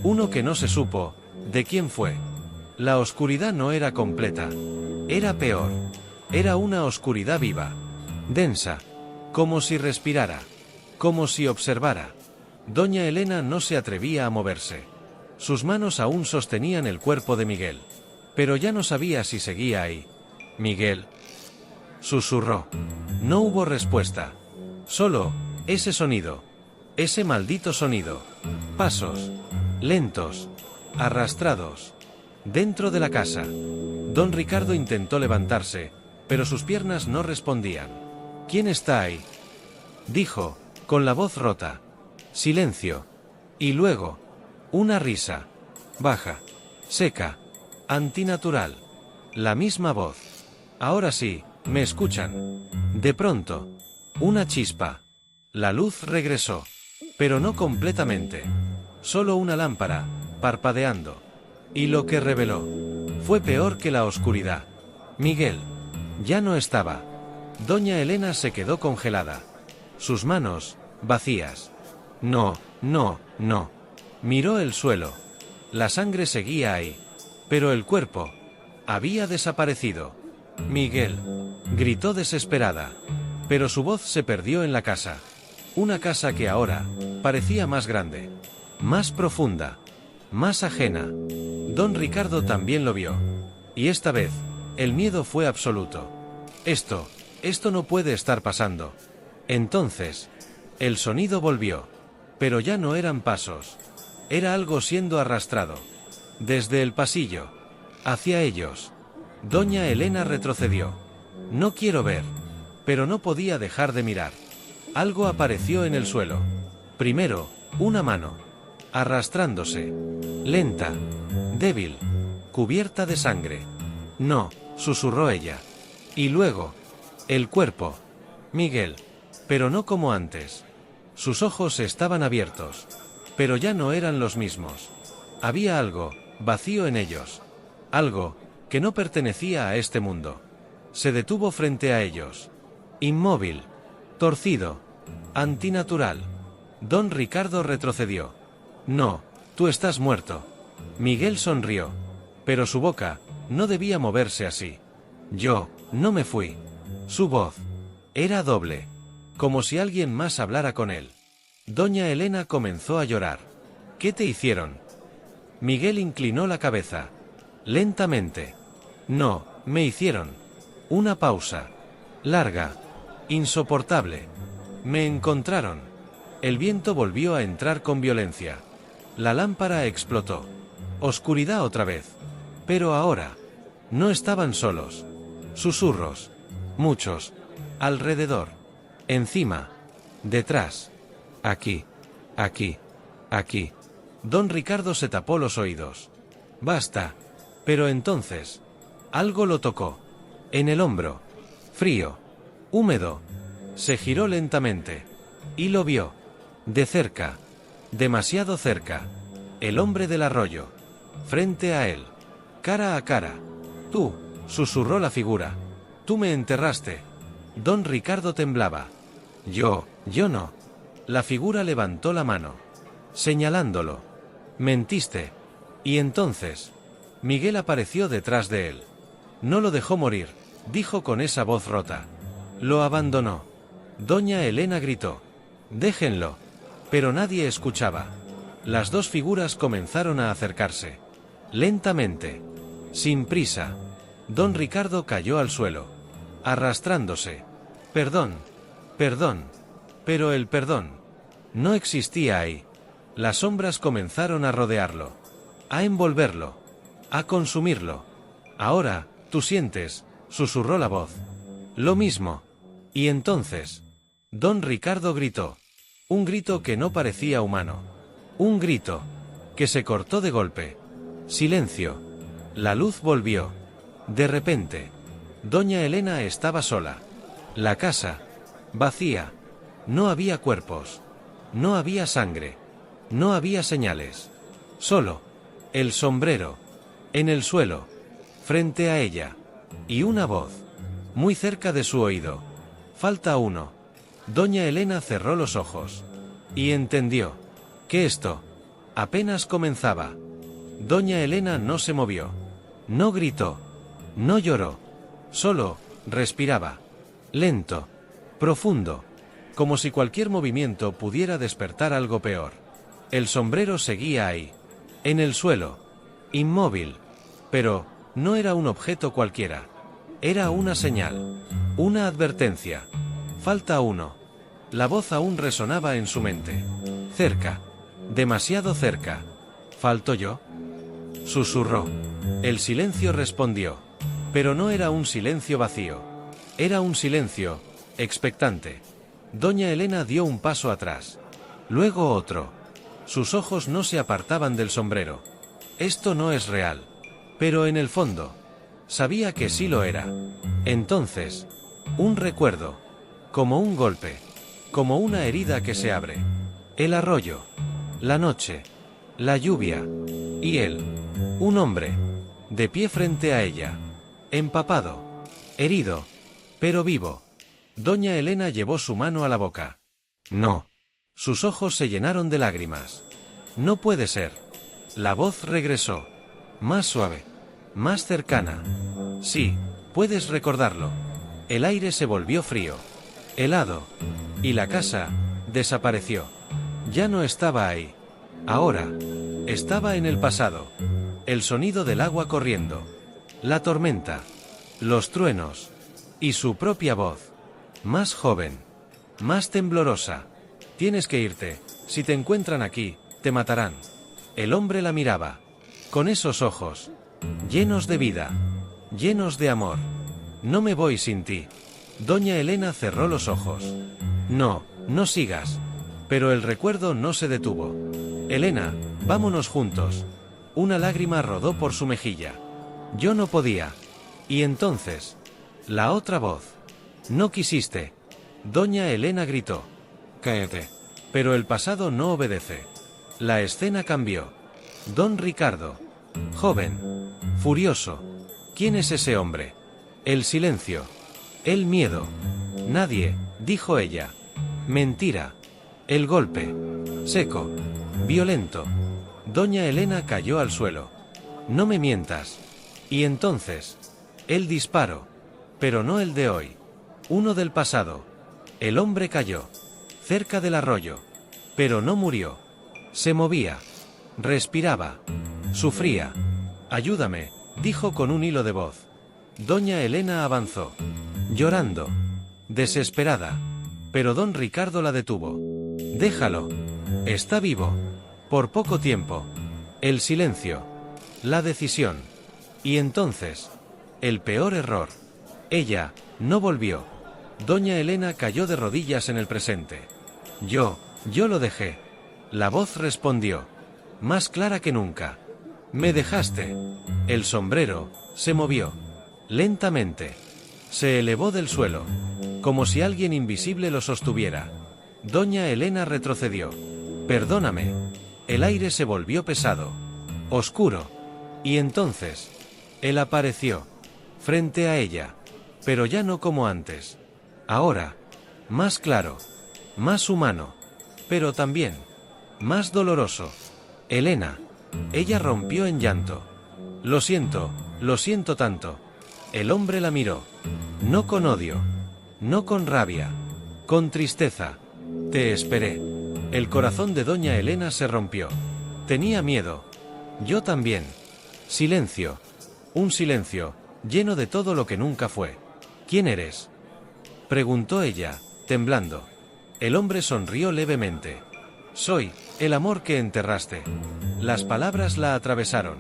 Uno que no se supo de quién fue. La oscuridad no era completa. Era peor. Era una oscuridad viva. Densa. Como si respirara. como si observara. Doña Elena no se atrevía a moverse. Sus manos aún sostenían el cuerpo de Miguel. Pero ya no sabía si seguía ahí. «Miguel», susurró. No hubo respuesta. Solo ese sonido. Ese maldito sonido. Pasos. Lentos. Arrastrados. Dentro de la casa. Don Ricardo intentó levantarse, pero sus piernas no respondían. «¿Quién está ahí?», dijo, con la voz rota. Silencio. Y luego, una risa. Baja. Seca. Antinatural. La misma voz. «Ahora sí, me escuchan». De pronto, una chispa. La luz regresó. Pero no completamente. Solo una lámpara, parpadeando. Y lo que reveló fue peor que la oscuridad. Miguel ya no estaba. Doña Elena se quedó congelada. Sus manos, vacías. No, no, no. Miró el suelo. La sangre seguía ahí. Pero el cuerpo había desaparecido. «Miguel», gritó desesperada. Pero su voz se perdió en la casa. Una casa que ahora parecía más grande, más profunda, más ajena. Don Ricardo también lo vio. Y esta vez, el miedo fue absoluto. Esto no puede estar pasando. Entonces, el sonido volvió. Pero ya no eran pasos. Era algo siendo arrastrado. Desde el pasillo. Hacia ellos. Doña Elena retrocedió. «No quiero ver». Pero no podía dejar de mirar. Algo apareció en el suelo. Primero, una mano. Arrastrándose. Lenta. Débil. Cubierta de sangre. «No», susurró ella. Y luego, el cuerpo. Miguel. Pero no como antes. Sus ojos estaban abiertos. Pero ya no eran los mismos. Había algo vacío en ellos. Algo que no pertenecía a este mundo. Se detuvo frente a ellos. Inmóvil. Torcido. Antinatural. Don Ricardo retrocedió. «No, tú estás muerto». Miguel sonrió. Pero su boca no debía moverse así. «Yo no me fui». Su voz era doble. Como si alguien más hablara con él. Doña Elena comenzó a llorar. «¿Qué te hicieron?». Miguel inclinó la cabeza. Lentamente. «No, me hicieron». Una pausa. Larga. Insoportable. «Me encontraron». El viento volvió a entrar con violencia. La lámpara explotó. Oscuridad otra vez. Pero ahora, no estaban solos. Susurros. Muchos. Alrededor. Encima. Detrás. Aquí. Aquí. Aquí. Don Ricardo se tapó los oídos. «Basta». Pero entonces, algo lo tocó. En el hombro. Frío. Húmedo. Se giró lentamente. Y lo vio. De cerca. Demasiado cerca. El hombre del arroyo. Frente a él. Cara a cara. «Tú», susurró la figura. «Tú me enterraste». Don Ricardo temblaba. Yo no». La figura levantó la mano. Señalándolo. «Mentiste». Y entonces, Miguel apareció detrás de él. «No lo dejó morir», dijo con esa voz rota. «Lo abandonó». Doña Elena gritó. «Déjenlo». Pero nadie escuchaba. Las dos figuras comenzaron a acercarse. Lentamente. Sin prisa. Don Ricardo cayó al suelo. Arrastrándose. «Perdón. Perdón». Pero el perdón no existía ahí. Las sombras comenzaron a rodearlo. A envolverlo. A consumirlo. «Ahora, tú sientes», susurró la voz. «Lo mismo». Y entonces, Don Ricardo gritó. Un grito que no parecía humano. Un grito que se cortó de golpe. Silencio. La luz volvió. De repente, Doña Elena estaba sola. La casa, vacía. No había cuerpos. No había sangre. No había señales. Solo el sombrero. En el suelo. Frente a ella. Y una voz. Muy cerca de su oído. «Falta uno». Doña Elena cerró los ojos. Y entendió que esto apenas comenzaba. Doña Elena no se movió. No gritó. No lloró. Solo respiraba. Lento. Profundo. como si cualquier movimiento pudiera despertar algo peor. El sombrero seguía ahí, en el suelo, inmóvil, pero no era un objeto cualquiera. Era una señal, una advertencia. Falta uno. La voz aún resonaba en su mente. Cerca, demasiado cerca. ¿Falto yo?, susurró. El silencio respondió, pero no era un silencio vacío. Era un silencio expectante. Doña Elena dio un paso atrás, luego otro. Sus ojos no se apartaban del sombrero. Esto no es real. Pero en el fondo, sabía que sí lo era. Entonces, un recuerdo, como un golpe, como una herida que se abre. El arroyo, la noche, la lluvia, y él, un hombre, de pie frente a ella, empapado, herido, pero vivo. Doña Elena llevó su mano a la boca. No. Sus ojos se llenaron de lágrimas. No puede ser. La voz regresó. Más suave. Más cercana. Sí, puedes recordarlo. El aire se volvió frío. Helado. Y la casa desapareció. Ya no estaba ahí. Ahora. Estaba en el pasado. El sonido del agua corriendo. La tormenta. Los truenos. Y su propia voz. Más joven. Más temblorosa. Tienes que irte. Si te encuentran aquí, te matarán. El hombre la miraba. Con esos ojos. Llenos de vida. Llenos de amor. No me voy sin ti. Doña Elena cerró los ojos. No, no sigas. Pero el recuerdo no se detuvo. Elena, vámonos juntos. Una lágrima rodó por su mejilla. Yo no podía. Y entonces, la otra voz. No quisiste. Doña Elena gritó. Cállate. Pero el pasado no obedece. La escena cambió. Don Ricardo. Joven. Furioso. ¿Quién es ese hombre? El silencio. El miedo. Nadie, dijo ella. Mentira. El golpe. Seco. Violento. Doña Elena cayó al suelo. No me mientas. Y entonces, el disparo. Pero no el de hoy. Uno del pasado. El hombre cayó. Cerca del arroyo. Pero no murió. Se movía. Respiraba. Sufría. Ayúdame, dijo con un hilo de voz. Doña Elena avanzó. Llorando. Desesperada. Pero don Ricardo la detuvo. Déjalo. Está vivo. Por poco tiempo. El silencio. La decisión. Y entonces, el peor error. Ella no volvió. Doña Elena cayó de rodillas en el presente. Yo lo dejé. La voz respondió, más clara que nunca. Me dejaste. El sombrero se movió. Lentamente. Se elevó del suelo, como si alguien invisible lo sostuviera. Doña Elena retrocedió. Perdóname. El aire se volvió pesado. Oscuro. Y entonces, él apareció. Frente a ella. Pero ya no como antes. Ahora, más claro, más humano, pero también, más doloroso. Elena. Ella rompió en llanto. Lo siento tanto. El hombre la miró. No con odio, no con rabia, con tristeza. Te esperé. El corazón de doña Elena se rompió. Tenía miedo. Yo también. Silencio. Un silencio, lleno de todo lo que nunca fue. ¿Quién eres?, preguntó ella, temblando. El hombre sonrió levemente. Soy el amor que enterraste. Las palabras la atravesaron.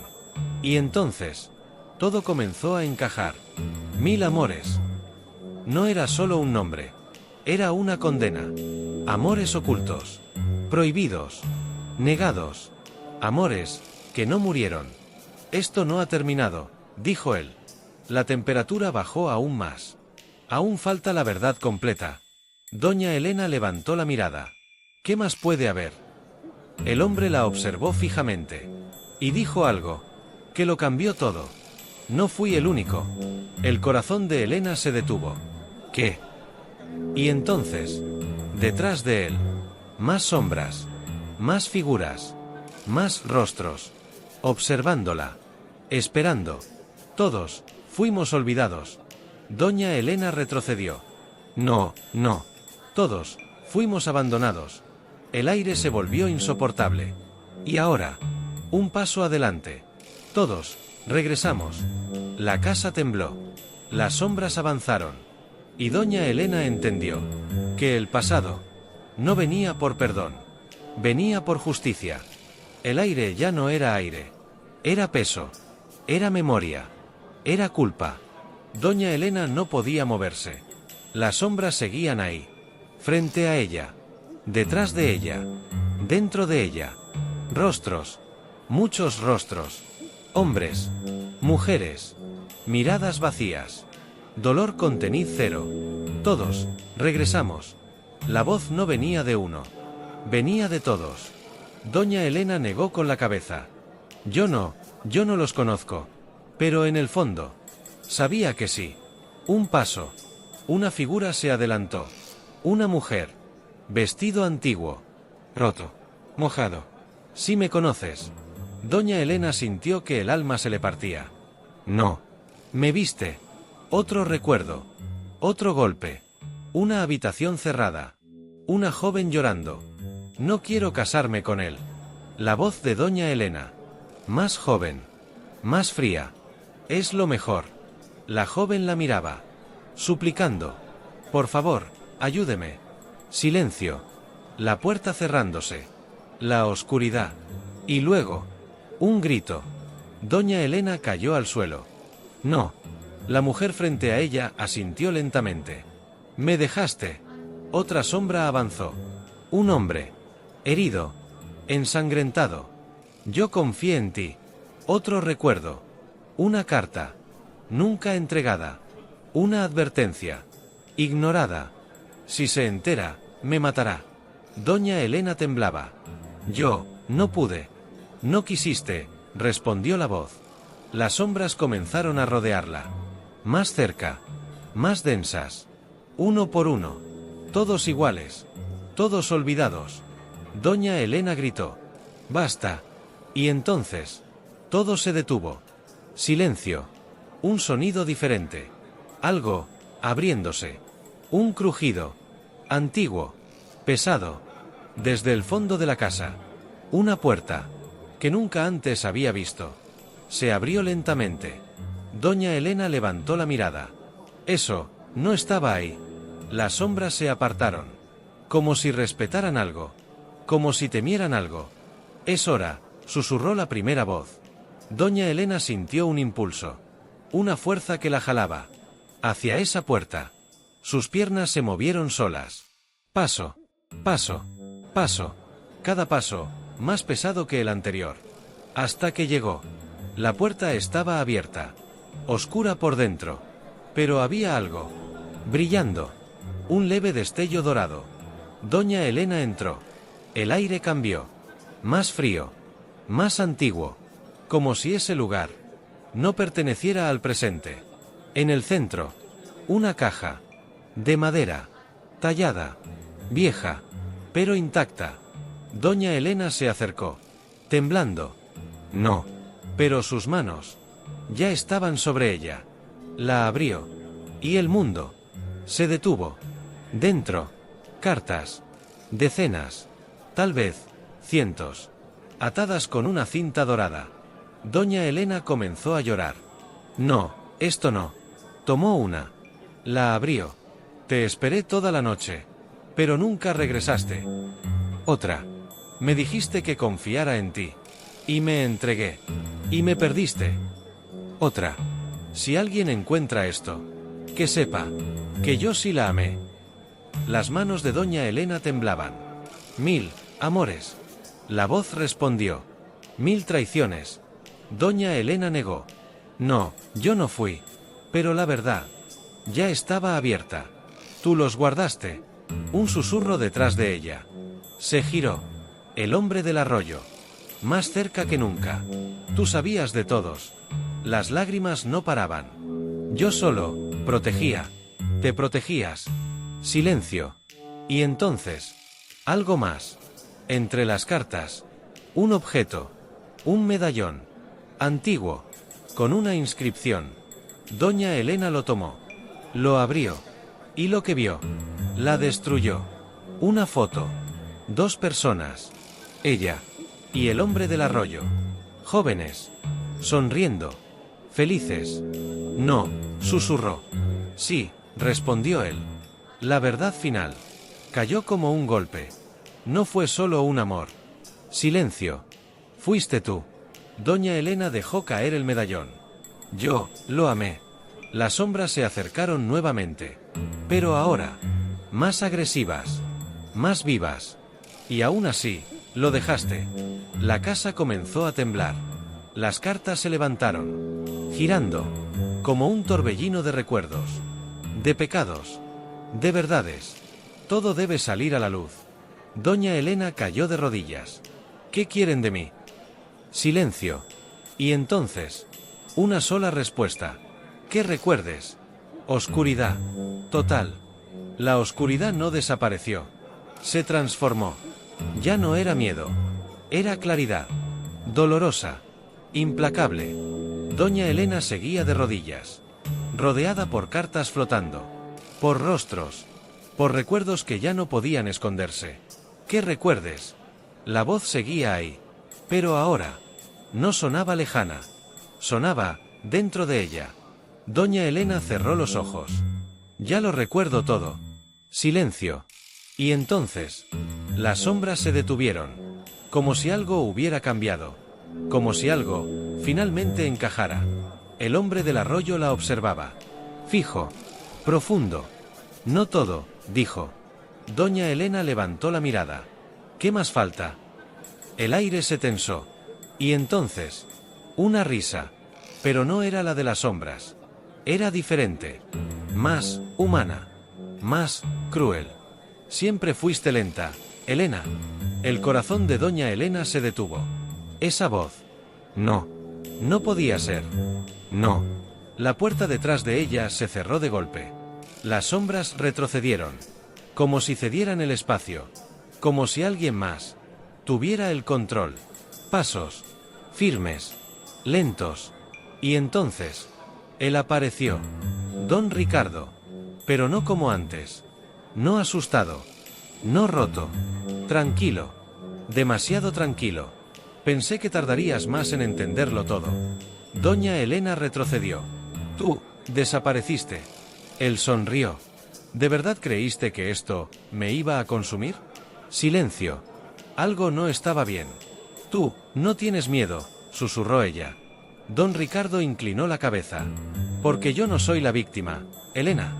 Y entonces, todo comenzó a encajar. 1000 amores. No era solo un nombre. Era una condena. Amores ocultos. Prohibidos. Negados. Amores que no murieron. Esto no ha terminado, dijo él. La temperatura bajó aún más. Aún falta la verdad completa. Doña Elena levantó la mirada. ¿Qué más puede haber? El hombre la observó fijamente. Y dijo algo que lo cambió todo. No fui el único. El corazón de Elena se detuvo. ¿Qué? Y entonces, detrás de él, más sombras, más figuras, más rostros, observándola, esperando. Todos fuimos olvidados. Doña Elena retrocedió. No. Todos Fuimos abandonados. El aire se volvió insoportable. Y ahora, un paso adelante. Todos, regresamos. La casa tembló. Las sombras avanzaron. Y doña Elena entendió que el pasado no venía por perdón, venía por justicia. El aire ya no era aire. Era peso. Era memoria. Era culpa. Doña Elena no podía moverse. Las sombras seguían ahí. Frente a ella. Detrás de ella. Dentro de ella. Rostros. Muchos rostros. Hombres. Mujeres. Miradas vacías. Dolor contenido cero. Todos, regresamos. La voz no venía de uno. Venía de todos. Doña Elena negó con la cabeza. Yo no los conozco. Pero en el fondo, sabía que sí. Un paso. Una figura se adelantó. Una mujer. Vestido antiguo. Roto. Mojado. Sí me conoces. Doña Elena sintió que el alma se le partía. No. Me viste. Otro recuerdo. Otro golpe. Una habitación cerrada. Una joven llorando. No quiero casarme con él. La voz de doña Elena. Más joven. Más fría. Es lo mejor. La joven la miraba. Suplicando. Por favor, ayúdeme. Silencio. La puerta cerrándose. La oscuridad. Y luego, un grito. Doña Elena cayó al suelo. No. La mujer frente a ella asintió lentamente. Me dejaste. Otra sombra avanzó. Un hombre. Herido. Ensangrentado. Yo confié en ti. Otro recuerdo. Una carta. Nunca entregada. Una advertencia. Ignorada. Si se entera, me matará. Doña Elena temblaba. Yo, no pude. No quisiste, respondió la voz. Las sombras comenzaron a rodearla. Más cerca. Más densas. Uno por uno. Todos iguales. Todos olvidados. Doña Elena gritó. Basta. Y entonces, todo se detuvo. Silencio. Un sonido diferente. Algo, abriéndose. Un crujido. Antiguo. Pesado. Desde el fondo de la casa. Una puerta. Que nunca antes había visto. Se abrió lentamente. Doña Elena levantó la mirada. Eso, no estaba ahí. Las sombras se apartaron. Como si respetaran algo. Como si temieran algo. Es hora, susurró la primera voz. Doña Elena sintió un impulso. Una fuerza que la jalaba. Hacia esa puerta. Sus piernas se movieron solas. Paso. Paso. Paso. Cada paso, más pesado que el anterior. Hasta que llegó. La puerta estaba abierta. Oscura por dentro. Pero había algo. Brillando. Un leve destello dorado. Doña Elena entró. El aire cambió. Más frío. Más antiguo. Como si ese lugar no perteneciera al presente. En el centro. Una caja. De madera. Tallada. Vieja. Pero intacta. Doña Elena se acercó. Temblando. No. Pero sus manos ya estaban sobre ella. La abrió. Y el mundo se detuvo. Dentro. Cartas. Decenas. Tal vez, cientos. Atadas con una cinta dorada. Doña Elena comenzó a llorar. No, esto no. Tomó una. La abrió. Te esperé toda la noche. Pero nunca regresaste. Otra. Me dijiste que confiara en ti. Y me entregué. Y me perdiste. Otra. Si alguien encuentra esto, que sepa que yo sí la amé. Las manos de doña Elena temblaban. 1000 amores. La voz respondió. 1000 traiciones. Doña Elena negó. No, yo no fui. Pero la verdad ya estaba abierta. Tú los guardaste. Un susurro detrás de ella. Se giró. El hombre del arroyo. Más cerca que nunca. Tú sabías de todos. Las lágrimas no paraban. Yo solo protegía. Te protegías. Silencio. Y entonces, algo más. Entre las cartas, un objeto. Un medallón. Antiguo. Con una inscripción. Doña Elena lo tomó. Lo abrió. Y lo que vio, la destruyó. Una foto. Dos personas. Ella. Y el hombre del arroyo. Jóvenes. Sonriendo. Felices. No, susurró. Sí, respondió él. La verdad final. Cayó como un golpe. No fue solo un amor. Silencio. Fuiste tú. Doña Elena dejó caer el medallón. Yo, lo amé. Las sombras se acercaron nuevamente. Pero ahora, más agresivas. Más vivas. Y aún así, lo dejaste. La casa comenzó a temblar. Las cartas se levantaron, girando, como un torbellino de recuerdos, de pecados, de verdades. Todo debe salir a la luz. Doña Elena cayó de rodillas. ¿Qué quieren de mí? Silencio. Y entonces, una sola respuesta. ¿Qué recuerdes? Oscuridad. Total. La oscuridad no desapareció. Se transformó. Ya no era miedo. Era claridad. Dolorosa. Implacable. Doña Elena seguía de rodillas. Rodeada por cartas flotando. Por rostros. Por recuerdos que ya no podían esconderse. ¿Qué recuerdes? La voz seguía ahí. Pero ahora. No sonaba lejana. Sonaba, dentro de ella. Doña Elena cerró los ojos. Ya lo recuerdo todo. Silencio. Y entonces, las sombras se detuvieron. Como si algo hubiera cambiado. Como si algo, finalmente encajara. El hombre del arroyo la observaba. Fijo. Profundo. No todo, dijo. Doña Elena levantó la mirada. ¿Qué más falta? El aire se tensó. Y entonces, una risa. Pero no era la de las sombras. Era diferente. Más humana. Más cruel. Siempre fuiste lenta, Elena. El corazón de doña Elena se detuvo. Esa voz. No. No podía ser. No. La puerta detrás de ella se cerró de golpe. Las sombras retrocedieron. Como si cedieran el espacio. Como si alguien más tuviera el control. Pasos. Firmes. Lentos. Y entonces, él apareció. Don Ricardo. Pero no como antes. No asustado. No roto. Tranquilo. Demasiado tranquilo. Pensé que tardarías más en entenderlo todo. Doña Elena retrocedió. Tú, desapareciste. Él sonrió. ¿De verdad creíste que esto me iba a consumir? Silencio. Algo no estaba bien. Tú, no tienes miedo, susurró ella. Don Ricardo inclinó la cabeza. Porque yo no soy la víctima, Elena.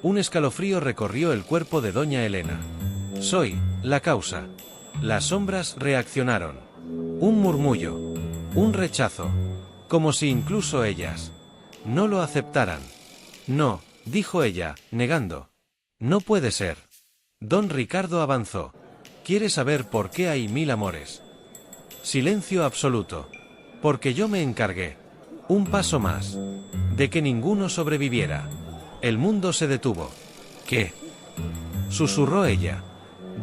Un escalofrío recorrió el cuerpo de doña Elena. Soy la causa. Las sombras reaccionaron. Un murmullo. Un rechazo. Como si incluso ellas no lo aceptaran. No, dijo ella, negando. No puede ser. Don Ricardo avanzó. ¿Quieres saber por qué hay 1000 amores? Silencio absoluto. Porque yo me encargué. Un paso más. De que ninguno sobreviviera. El mundo se detuvo. ¿Qué? Susurró ella.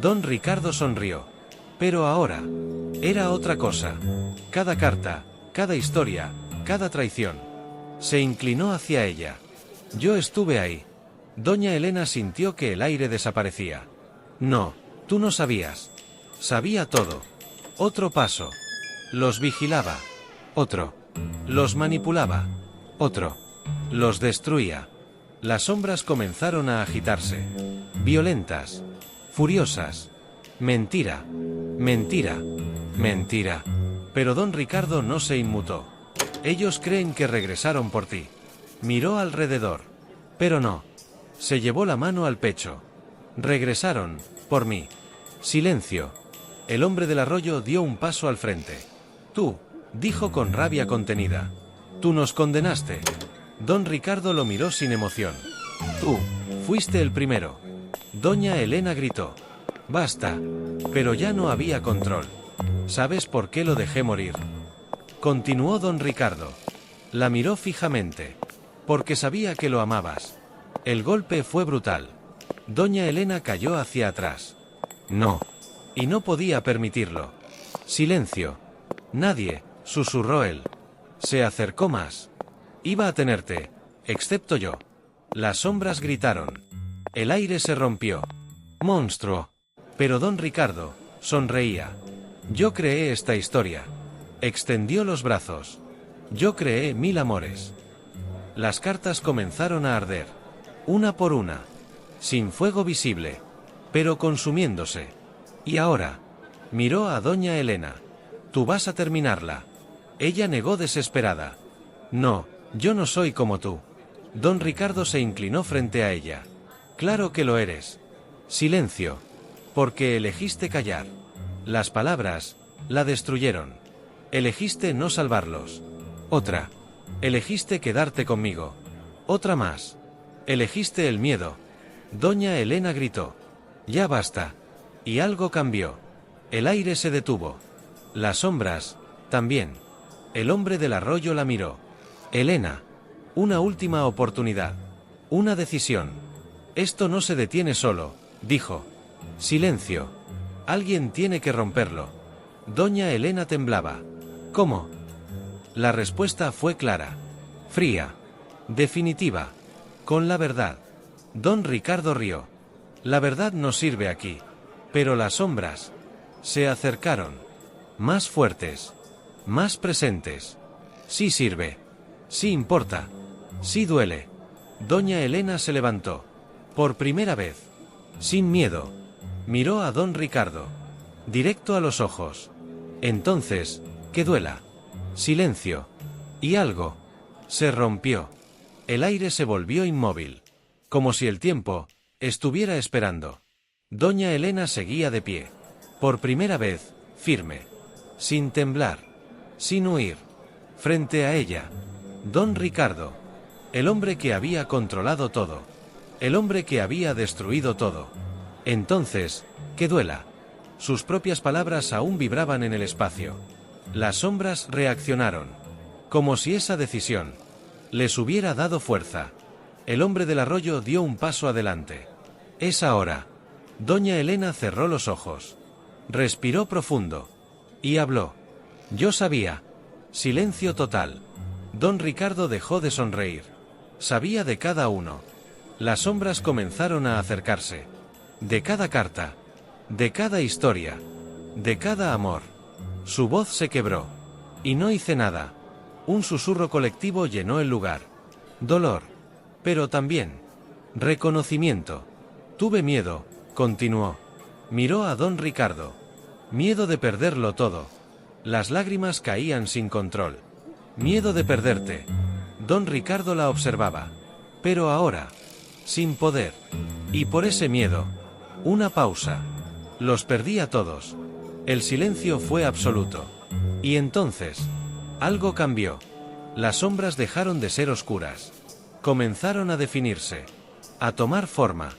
Don Ricardo sonrió. Pero ahora, era otra cosa. Cada carta, cada historia, cada traición. Se inclinó hacia ella. Yo estuve ahí. Doña Elena sintió que el aire desaparecía. No, tú no sabías. Sabía todo. Otro paso. Los vigilaba. Otro. Los manipulaba. Otro. Los destruía. Las sombras comenzaron a agitarse. Violentas. Furiosas. Mentira. Mentira. Mentira. Pero don Ricardo no se inmutó. Ellos creen que regresaron por ti. Miró alrededor. Pero no. Se llevó la mano al pecho. Regresaron, por mí. Silencio. El hombre del arroyo dio un paso al frente. Tú, dijo con rabia contenida. Tú nos condenaste. Don Ricardo lo miró sin emoción. Tú, fuiste el primero. Doña Elena gritó. Basta. Pero ya no había control. ¿Sabes por qué lo dejé morir? Continuó don Ricardo. La miró fijamente. Porque sabía que lo amabas. El golpe fue brutal. Doña Elena cayó hacia atrás. No. Y no podía permitirlo. Silencio. Nadie, susurró él. Se acercó más. Iba a tenerte, excepto yo. Las sombras gritaron. El aire se rompió. Monstruo. Pero don Ricardo sonreía. Yo creé esta historia. Extendió los brazos. Yo creé 1000 amores. Las cartas comenzaron a arder. Una por una. Sin fuego visible. Pero consumiéndose. Y ahora. Miró a doña Elena. Tú vas a terminarla. Ella negó desesperada. No, yo no soy como tú. Don Ricardo se inclinó frente a ella. Claro que lo eres. Silencio. Porque elegiste callar. Las palabras la destruyeron. Elegiste no salvarlos. Otra. Elegiste quedarte conmigo. Otra más. Elegiste el miedo. Doña Elena gritó. Ya basta. Y algo cambió. El aire se detuvo. Las sombras, también. El hombre del arroyo la miró. Elena. Una última oportunidad. Una decisión. Esto no se detiene solo, dijo. Silencio. Alguien tiene que romperlo. Doña Elena temblaba. ¿Cómo? La respuesta fue clara. Fría. Definitiva. Con la verdad. Don Ricardo rió. La verdad no sirve aquí. Pero las sombras se acercaron. Más fuertes. Más presentes. Sí sirve. Sí importa. Sí duele. Doña Elena se levantó. Por primera vez. Sin miedo. Miró a don Ricardo. Directo a los ojos. Entonces, que duela. Silencio. Y algo. Se rompió. El aire se volvió inmóvil. Como si el tiempo estuviera esperando. Doña Elena seguía de pie. Por primera vez, firme. Sin temblar. Sin huir. Frente a ella. Don Ricardo. El hombre que había controlado todo. El hombre que había destruido todo. Entonces, que duela. Sus propias palabras aún vibraban en el espacio. Las sombras reaccionaron. Como si esa decisión les hubiera dado fuerza. El hombre del arroyo dio un paso adelante. Es ahora. Doña Elena cerró los ojos. Respiró profundo. Y habló. Yo sabía. Silencio total. Don Ricardo dejó de sonreír. Sabía de cada uno. Las sombras comenzaron a acercarse. De cada carta. De cada historia. De cada amor. Su voz se quebró. Y no hice nada. Un susurro colectivo llenó el lugar. Dolor. Pero también reconocimiento. Tuve miedo, continuó. Miró a don Ricardo. Miedo de perderlo todo. Las lágrimas caían sin control. Miedo de perderte. Don Ricardo la observaba. Pero ahora, sin poder. Y por ese miedo, una pausa. Los perdí a todos. El silencio fue absoluto. Y entonces, algo cambió. Las sombras dejaron de ser oscuras. Comenzaron a definirse. A tomar forma.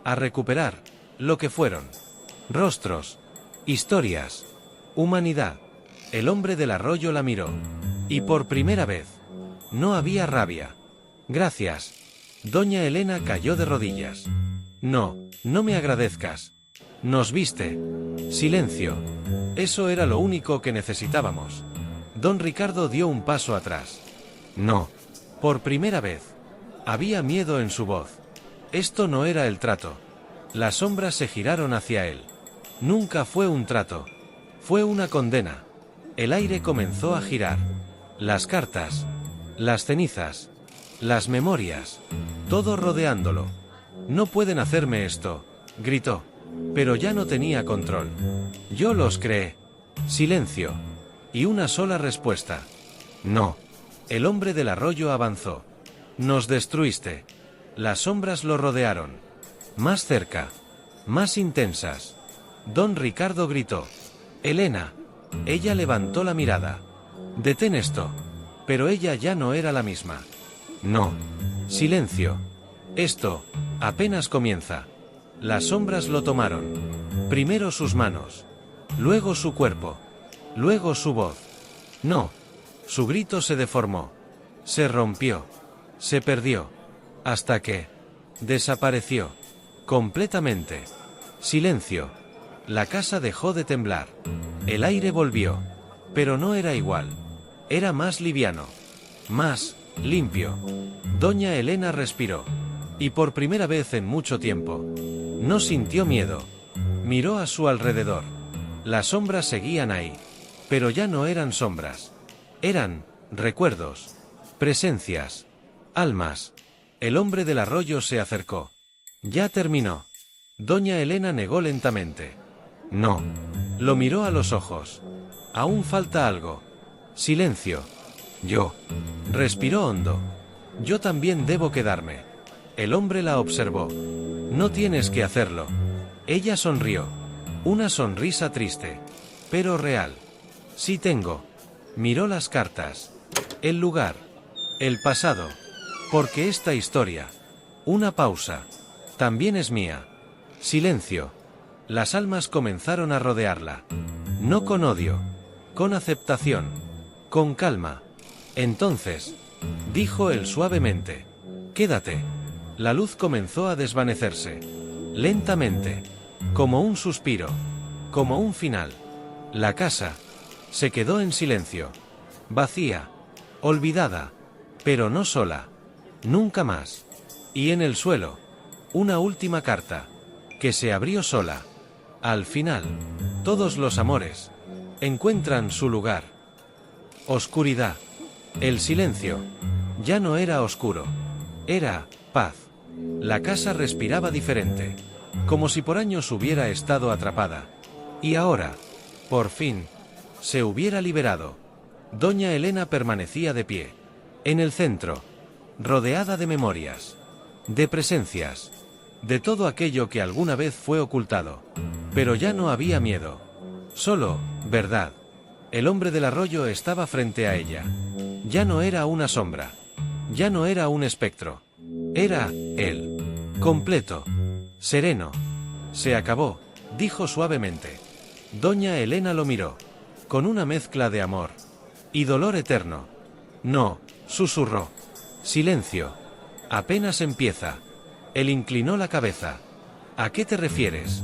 A recuperar lo que fueron. Rostros. Historias. Humanidad. El hombre del arroyo la miró. Y por primera vez, no había rabia. Gracias. Doña Elena cayó de rodillas. No, no me agradezcas. Nos viste. Silencio. Eso era lo único que necesitábamos. Don Ricardo dio un paso atrás. No. Por primera vez. Había miedo en su voz. Esto no era el trato. Las sombras se giraron hacia él. Nunca fue un trato. Fue una condena. El aire comenzó a girar. Las cartas. Las cenizas. Las memorias. Todo rodeándolo. No pueden hacerme esto, gritó. Pero ya no tenía control. Yo los creé. Silencio. Y una sola respuesta. No. El hombre del arroyo avanzó. Nos destruiste. Las sombras lo rodearon. Más cerca. Más intensas. Don Ricardo gritó. Elena. Ella levantó la mirada. Detén esto. Pero ella ya no era la misma. No. Silencio. Esto apenas comienza. Las sombras lo tomaron. Primero sus manos. Luego su cuerpo. Luego su voz. No. Su grito se deformó. Se rompió. Se perdió. Hasta que desapareció. Completamente. Silencio. La casa dejó de temblar. El aire volvió. Pero no era igual. Era más liviano. Más limpio. Doña Elena respiró. Y por primera vez en mucho tiempo, no sintió miedo. Miró a su alrededor. Las sombras seguían ahí. Pero ya no eran sombras. Eran recuerdos, presencias, almas. El hombre del arroyo se acercó. Ya terminó. Doña Elena negó lentamente. No. Lo miró a los ojos. Aún falta algo. Silencio. Yo. Respiró hondo. Yo también debo quedarme. El hombre la observó. No tienes que hacerlo. Ella sonrió. Una sonrisa triste, pero real. Sí tengo. Miró las cartas. El lugar. El pasado. Porque esta historia. Una pausa. También es mía. Silencio. Las almas comenzaron a rodearla. No con odio. Con aceptación. Con calma. Entonces, dijo él suavemente. Quédate. La luz comenzó a desvanecerse. Lentamente. Como un suspiro. Como un final. La casa se quedó en silencio. Vacía. Olvidada. Pero no sola. Nunca más. Y en el suelo, una última carta, que se abrió sola. Al final, todos los amores encuentran su lugar. Oscuridad. El silencio. Ya no era oscuro. Era paz. La casa respiraba diferente, como si por años hubiera estado atrapada. Y ahora, por fin, se hubiera liberado. Doña Elena permanecía de pie, en el centro, rodeada de memorias, de presencias, de todo aquello que alguna vez fue ocultado. Pero ya no había miedo. Solo, verdad. El hombre del arroyo estaba frente a ella. Ya no era una sombra. Ya no era un espectro. Era él. Completo. Sereno. Se acabó, dijo suavemente. Doña Elena lo miró, con una mezcla de amor y dolor eterno. No, susurró. Silencio. Apenas empieza. Él inclinó la cabeza. ¿A qué te refieres?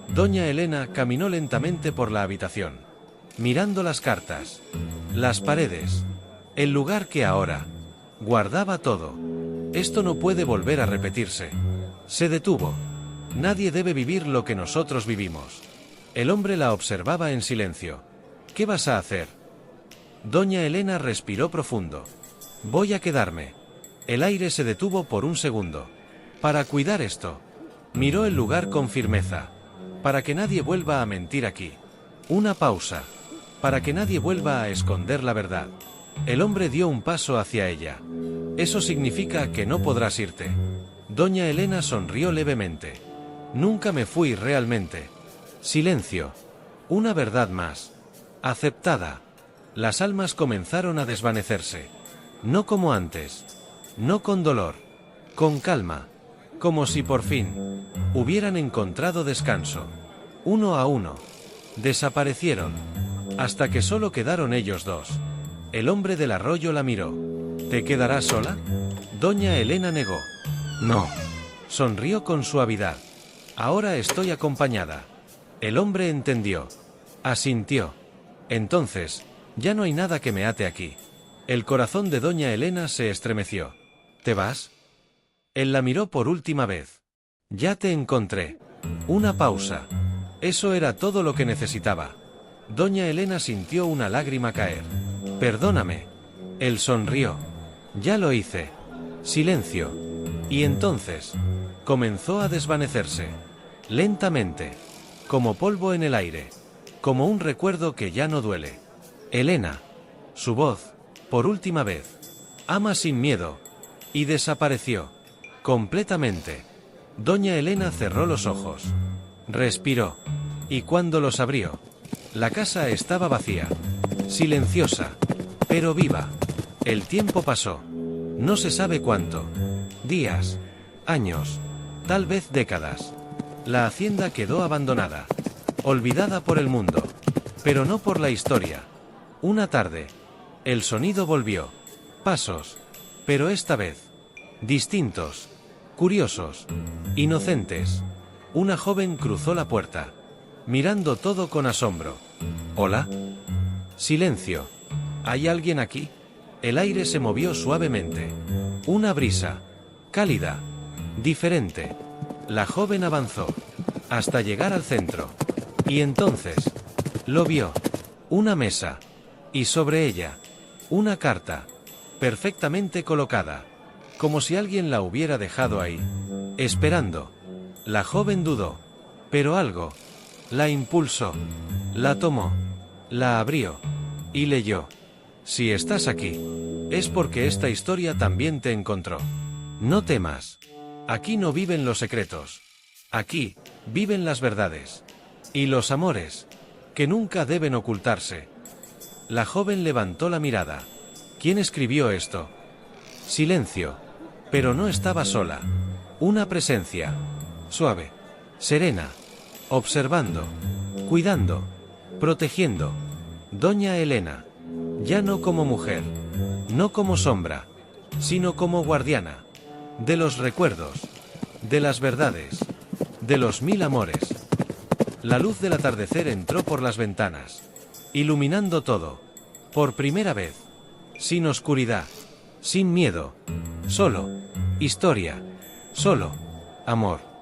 Doña Elena caminó lentamente por la habitación, mirando las cartas, las paredes, el lugar que ahora guardaba todo. Esto no puede volver a repetirse. Se detuvo. Nadie debe vivir lo que nosotros vivimos. El hombre la observaba en silencio. ¿Qué vas a hacer? Doña Elena respiró profundo. Voy a quedarme. El aire se detuvo por un segundo. Para cuidar esto. Miró el lugar con firmeza. Para que nadie vuelva a mentir aquí. Una pausa. Para que nadie vuelva a esconder la verdad. El hombre dio un paso hacia ella. Eso significa que no podrás irte. Doña Elena sonrió levemente. Nunca me fui realmente. Silencio. Una verdad más. Aceptada. Las almas comenzaron a desvanecerse. No como antes. No con dolor. Con calma. Como si por fin hubieran encontrado descanso. Uno a uno. Desaparecieron. Hasta que solo quedaron ellos dos. El hombre del arroyo la miró. ¿Te quedarás sola? Doña Elena negó. No. Sonrió con suavidad. Ahora estoy acompañada. El hombre entendió. Asintió. Entonces, ya no hay nada que me ate aquí. El corazón de doña Elena se estremeció. ¿Te vas? Él la miró por última vez. Ya te encontré. Una pausa. Eso era todo lo que necesitaba. Doña Elena sintió una lágrima caer. Perdóname. Él sonrió. Ya lo hice. Silencio. Y entonces, comenzó a desvanecerse. Lentamente. Como polvo en el aire. Como un recuerdo que ya no duele. Elena. Su voz, por última vez. Ama sin miedo. Y desapareció. Completamente. Doña Elena cerró los ojos. Respiró. Y cuando los abrió, la casa estaba vacía. Silenciosa. Pero viva. El tiempo pasó. No se sabe cuánto. Días. Años. Tal vez décadas. La hacienda quedó abandonada. Olvidada por el mundo. Pero no por la historia. Una tarde. El sonido volvió. Pasos. Pero esta vez. Distintos. Curiosos. Inocentes. Una joven cruzó la puerta. Mirando todo con asombro. ¿Hola? Silencio. ¿Hay alguien aquí? El aire se movió suavemente. Una brisa. Cálida. Diferente. La joven avanzó. hasta llegar al centro. Y entonces, lo vio. Una mesa. Y sobre ella, una carta. Perfectamente colocada. Como si alguien la hubiera dejado ahí. Esperando. La joven dudó. Pero algo la impulsó. La tomó. La abrió. Y leyó. Si estás aquí, es porque esta historia también te encontró. No temas. Aquí no viven los secretos. Aquí viven las verdades. Y los amores, que nunca deben ocultarse. La joven levantó la mirada. ¿Quién escribió esto? Silencio. Pero no estaba sola. Una presencia. Suave. Serena. Observando. Cuidando. Protegiendo. Doña Elena. Ya no como mujer. No como sombra. Sino como guardiana. De los recuerdos. De las verdades. De los 1000 amores. La luz del atardecer entró por las ventanas. Iluminando todo. Por primera vez. Sin oscuridad. Sin miedo. Solo. Historia. Solo. Amor.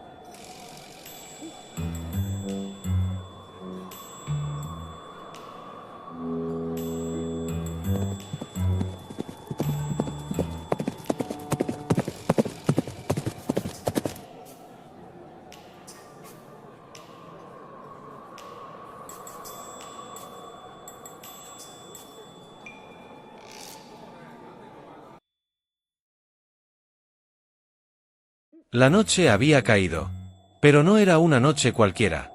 La noche había caído. Pero no era una noche cualquiera.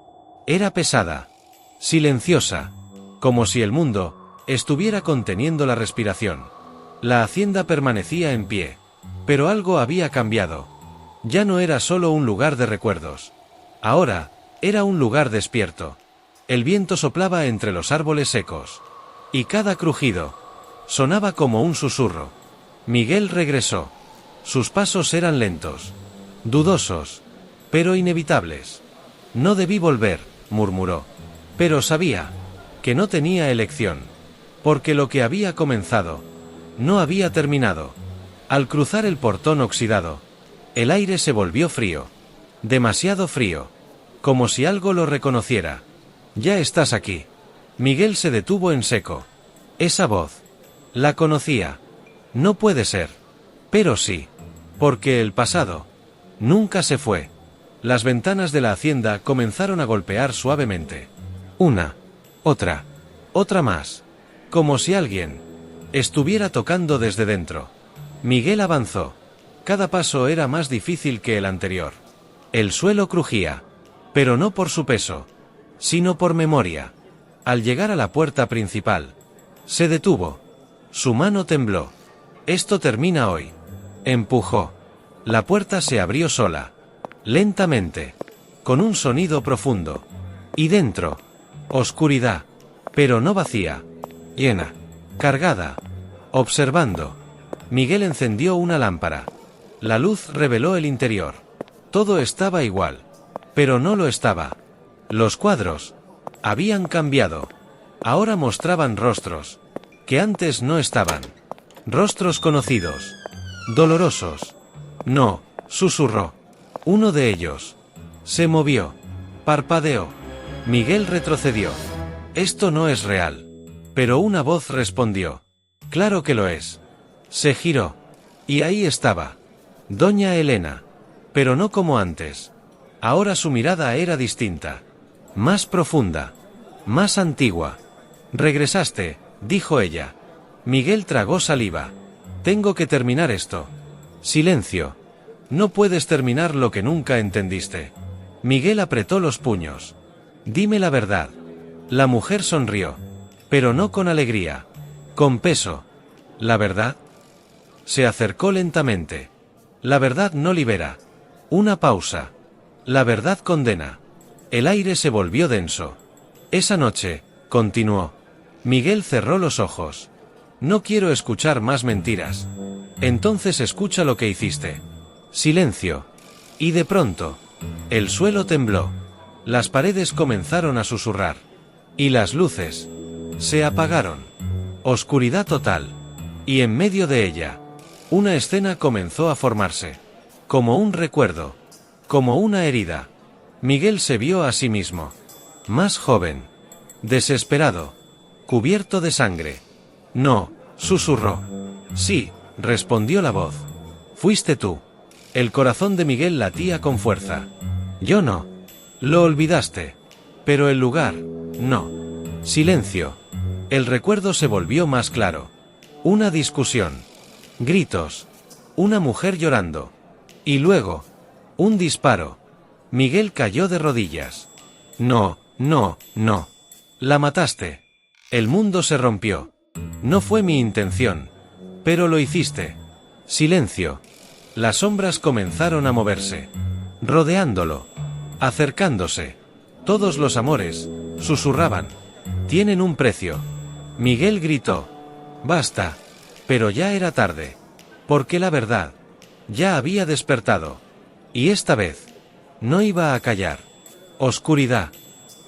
Era pesada. Silenciosa. Como si el mundo estuviera conteniendo la respiración. La hacienda permanecía en pie. Pero algo había cambiado. Ya no era solo un lugar de recuerdos. Ahora, era un lugar despierto. El viento soplaba entre los árboles secos. Y cada crujido sonaba como un susurro. Miguel regresó. Sus pasos eran lentos. Dudosos. Pero inevitables. No debí volver, murmuró. Pero sabía que no tenía elección. Porque lo que había comenzado no había terminado. Al cruzar el portón oxidado, el aire se volvió frío. Demasiado frío. Como si algo lo reconociera. Ya estás aquí. Miguel se detuvo en seco. Esa voz. La conocía. No puede ser. Pero sí. Porque el pasado nunca se fue. Las ventanas de la hacienda comenzaron a golpear suavemente. Una. Otra. Otra más. Como si alguien estuviera tocando desde dentro. Miguel avanzó. Cada paso era más difícil que el anterior. El suelo crujía. Pero no por su peso, sino por memoria. Al llegar a la puerta principal, se detuvo. Su mano tembló. Esto termina hoy. Empujó. La puerta se abrió sola. Lentamente. Con un sonido profundo. Y dentro. Oscuridad. Pero no vacía. Llena. Cargada. Observando. Miguel encendió una lámpara. La luz reveló el interior. Todo estaba igual. Pero no lo estaba. Los cuadros habían cambiado. Ahora mostraban rostros que antes no estaban. Rostros conocidos. Dolorosos. No, susurró. Uno de ellos se movió. Parpadeó. Miguel retrocedió. Esto no es real. Pero una voz respondió. Claro que lo es. Se giró. Y ahí estaba. Doña Elena. Pero no como antes. Ahora su mirada era distinta. Más profunda. Más antigua. Regresaste, dijo ella. Miguel tragó saliva. Tengo que terminar esto. Silencio. No puedes terminar lo que nunca entendiste. Miguel apretó los puños. Dime la verdad. La mujer sonrió. Pero no con alegría. Con peso. ¿La verdad? Se acercó lentamente. La verdad no libera. Una pausa. La verdad condena. El aire se volvió denso. Esa noche, continuó. Miguel cerró los ojos. No quiero escuchar más mentiras. Entonces escucha lo que hiciste. Silencio. Y de pronto, el suelo tembló. Las paredes comenzaron a susurrar. Y las luces se apagaron. Oscuridad total. Y en medio de ella, una escena comenzó a formarse. Como un recuerdo. Como una herida. Miguel se vio a sí mismo. Más joven. Desesperado. Cubierto de sangre. No, susurró. Sí, respondió la voz. Fuiste tú. El corazón de Miguel latía con fuerza. Yo no. Lo olvidaste. Pero el lugar, no. Silencio. El recuerdo se volvió más claro. Una discusión. Gritos. Una mujer llorando. Y luego, un disparo. Miguel cayó de rodillas. No, no, no. La mataste. El mundo se rompió. No fue mi intención. Pero lo hiciste. Silencio. Las sombras comenzaron a moverse. Rodeándolo. Acercándose. Todos los amores, susurraban. Tienen un precio. Miguel gritó. Basta. Pero ya era tarde. Porque la verdad, ya había despertado. Y esta vez, no iba a callar. Oscuridad.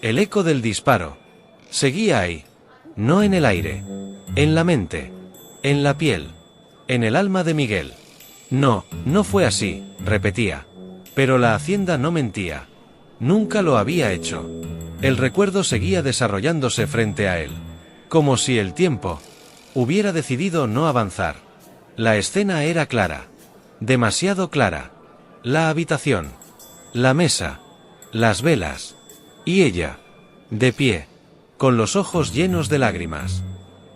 El eco del disparo. Seguía ahí. No en el aire. En la mente. En la piel. En el alma de Miguel. No, no fue así, repetía. Pero la hacienda no mentía. Nunca lo había hecho. El recuerdo seguía desarrollándose frente a él. Como si el tiempo hubiera decidido no avanzar. La escena era clara. Demasiado clara. La habitación. La mesa. Las velas. Y ella. De pie. Con los ojos llenos de lágrimas.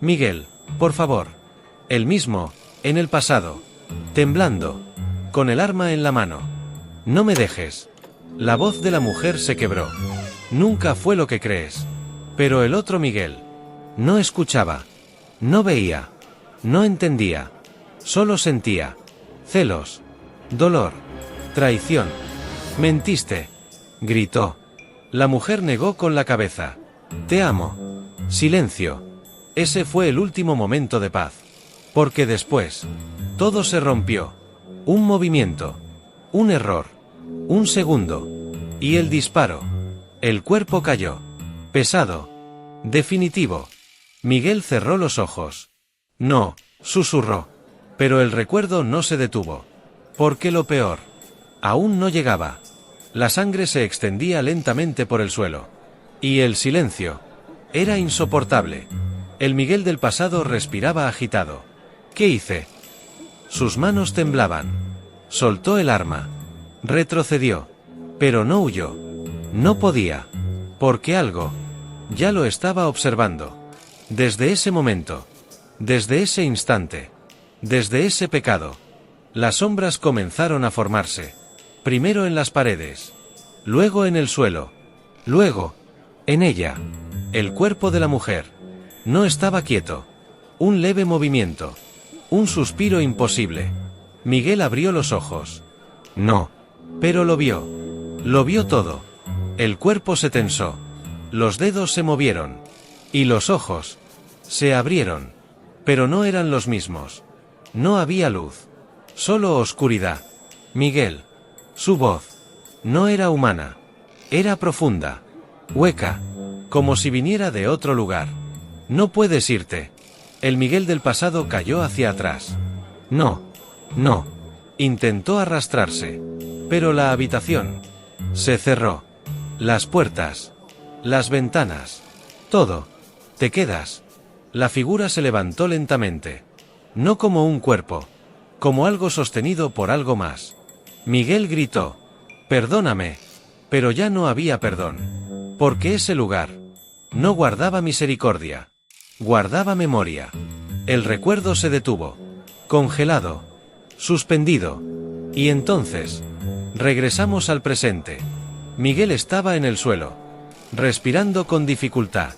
Miguel, por favor. Él mismo, en el pasado. Temblando. Con el arma en la mano. No me dejes. La voz de la mujer se quebró. Nunca fue lo que crees. Pero el otro Miguel. No escuchaba. No veía. No entendía. Solo sentía. Celos. Dolor. Traición. Mentiste. Gritó. La mujer negó con la cabeza. Te amo. Silencio. Ese fue el último momento de paz. Porque después, todo se rompió. Un movimiento. Un error. Un segundo. Y el disparo. El cuerpo cayó. Pesado. Definitivo. Miguel cerró los ojos. No, susurró. Pero el recuerdo no se detuvo. Porque lo peor aún no llegaba. La sangre se extendía lentamente por el suelo. Y el silencio era insoportable. El Miguel del pasado respiraba agitado. ¿Qué hice? Sus manos temblaban. Soltó el arma. Retrocedió. Pero no huyó. No podía. Porque algo ya lo estaba observando. Desde ese momento. Desde ese instante. Desde ese pecado. Las sombras comenzaron a formarse. Primero en las paredes. Luego en el suelo. Luego, en ella. El cuerpo de la mujer. No estaba quieto. Un leve movimiento. Un suspiro imposible. Miguel abrió los ojos. No. Pero lo vio. Lo vio todo. El cuerpo se tensó. Los dedos se movieron. Y los ojos se abrieron. Pero no eran los mismos. No había luz. Solo oscuridad. Miguel. Su voz. No era humana. Era profunda. Hueca. Como si viniera de otro lugar. No puedes irte. El Miguel del pasado cayó hacia atrás. No. No. Intentó arrastrarse. Pero la habitación se cerró. Las puertas. Las ventanas. Todo. Te quedas. La figura se levantó lentamente. No como un cuerpo. Como algo sostenido por algo más. Miguel gritó. Perdóname. Pero ya no había perdón. Porque ese lugar no guardaba misericordia. Guardaba memoria. El recuerdo se detuvo. Congelado. Suspendido. Y entonces, regresamos al presente. Miguel estaba en el suelo. Respirando con dificultad.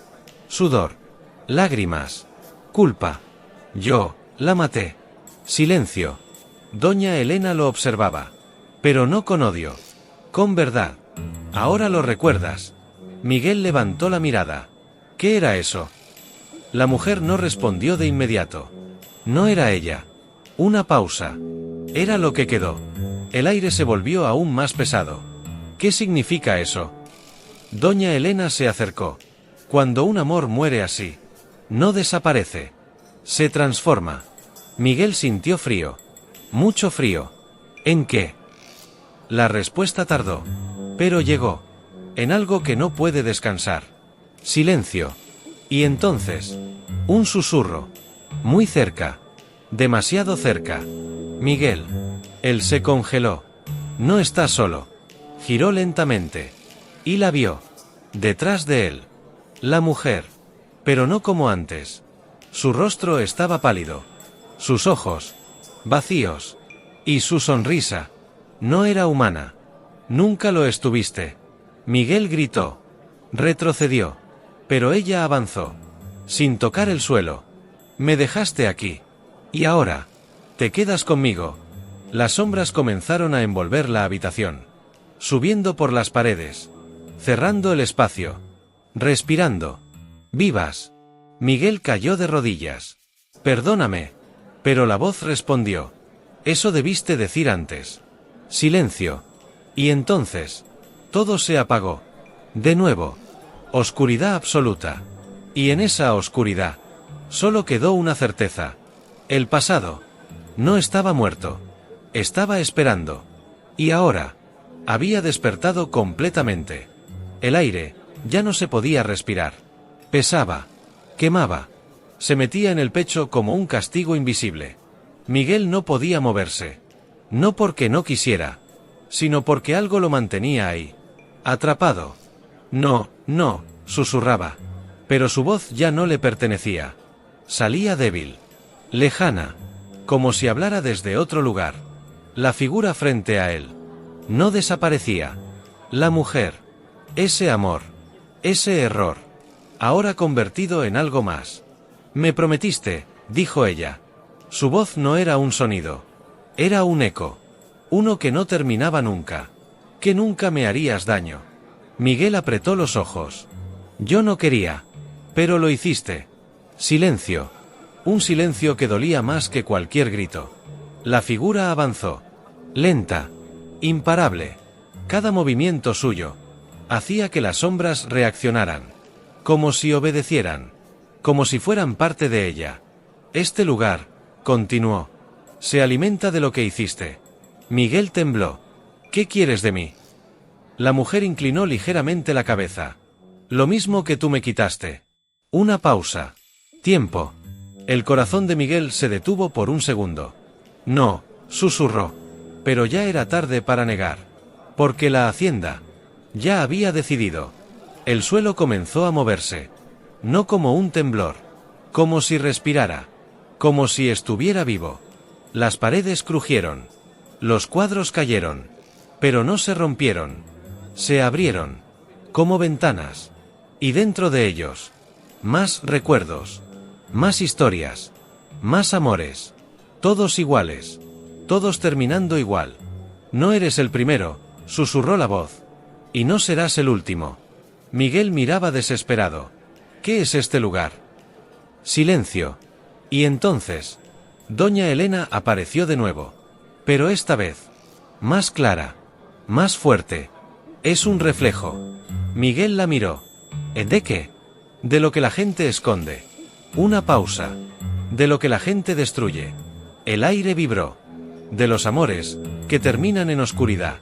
Sudor. Lágrimas. Culpa. Yo la maté. Silencio. Doña Elena lo observaba. Pero no con odio. Con verdad. Ahora lo recuerdas. Miguel levantó la mirada. ¿Qué era eso? La mujer no respondió de inmediato. No era ella. Una pausa. Era lo que quedó. El aire se volvió aún más pesado. ¿Qué significa eso? Doña Elena se acercó. Cuando un amor muere así, no desaparece. Se transforma. Miguel sintió frío. Mucho frío. ¿En qué? La respuesta tardó. Pero llegó. en algo que no puede descansar. Silencio. Y entonces, un susurro. Muy cerca. Demasiado cerca. Miguel. Él se congeló. No está solo. Giró lentamente. Y la vio. Detrás de él. La mujer. Pero no como antes. Su rostro estaba pálido. Sus ojos. Vacíos. Y su sonrisa. No era humana. Nunca lo estuviste. Miguel gritó. Retrocedió. Pero ella avanzó. Sin tocar el suelo. Me dejaste aquí. Y ahora. Te quedas conmigo. Las sombras comenzaron a envolver la habitación. Subiendo por las paredes. Cerrando el espacio. Respirando. Vivas. Miguel cayó de rodillas. Perdóname. Pero la voz respondió. Eso debiste decir antes. Silencio. Y entonces. Todo se apagó. De nuevo. Oscuridad absoluta. Y en esa oscuridad. Solo quedó una certeza. El pasado. No estaba muerto. Estaba esperando. Y ahora. Había despertado completamente. El aire. Ya no se podía respirar. Pesaba. Quemaba. Se metía en el pecho como un castigo invisible. Miguel no podía moverse. No porque no quisiera. Sino porque algo lo mantenía ahí. Atrapado. No, no, susurraba. Pero su voz ya no le pertenecía. Salía débil. Lejana. Como si hablara desde otro lugar. La figura frente a él. No desaparecía. La mujer. Ese amor. Ese error. Ahora convertido en algo más. Me prometiste, dijo ella. Su voz no era un sonido. Era un eco. Uno que no terminaba nunca. Que nunca me harías daño. Miguel apretó los ojos. Yo no quería. Pero lo hiciste. Silencio. Un silencio que dolía más que cualquier grito. La figura avanzó. Lenta. Imparable. Cada movimiento suyo hacía que las sombras reaccionaran. Como si obedecieran. Como si fueran parte de ella. Este lugar, continuó, se alimenta de lo que hiciste. Miguel tembló. ¿Qué quieres de mí? La mujer inclinó ligeramente la cabeza. Lo mismo que tú me quitaste. Una pausa. Tiempo. El corazón de Miguel se detuvo por un segundo. No, susurró. Pero ya era tarde para negar. Porque la hacienda ya había decidido. El suelo comenzó a moverse. No como un temblor. Como si respirara. Como si estuviera vivo. Las paredes crujieron. Los cuadros cayeron. Pero no se rompieron. Se abrieron. Como ventanas. Y dentro de ellos. Más recuerdos. Más historias. Más amores. Todos iguales. Todos terminando igual. No eres el primero, susurró la voz. Y no serás el último. Miguel miraba desesperado. ¿Qué es este lugar? Silencio. Y entonces, doña Elena apareció de nuevo. Pero esta vez, más clara, más fuerte. Es un reflejo. Miguel la miró. ¿De qué? De lo que la gente esconde. Una pausa. De lo que la gente destruye. El aire vibró. De los amores, que terminan en oscuridad.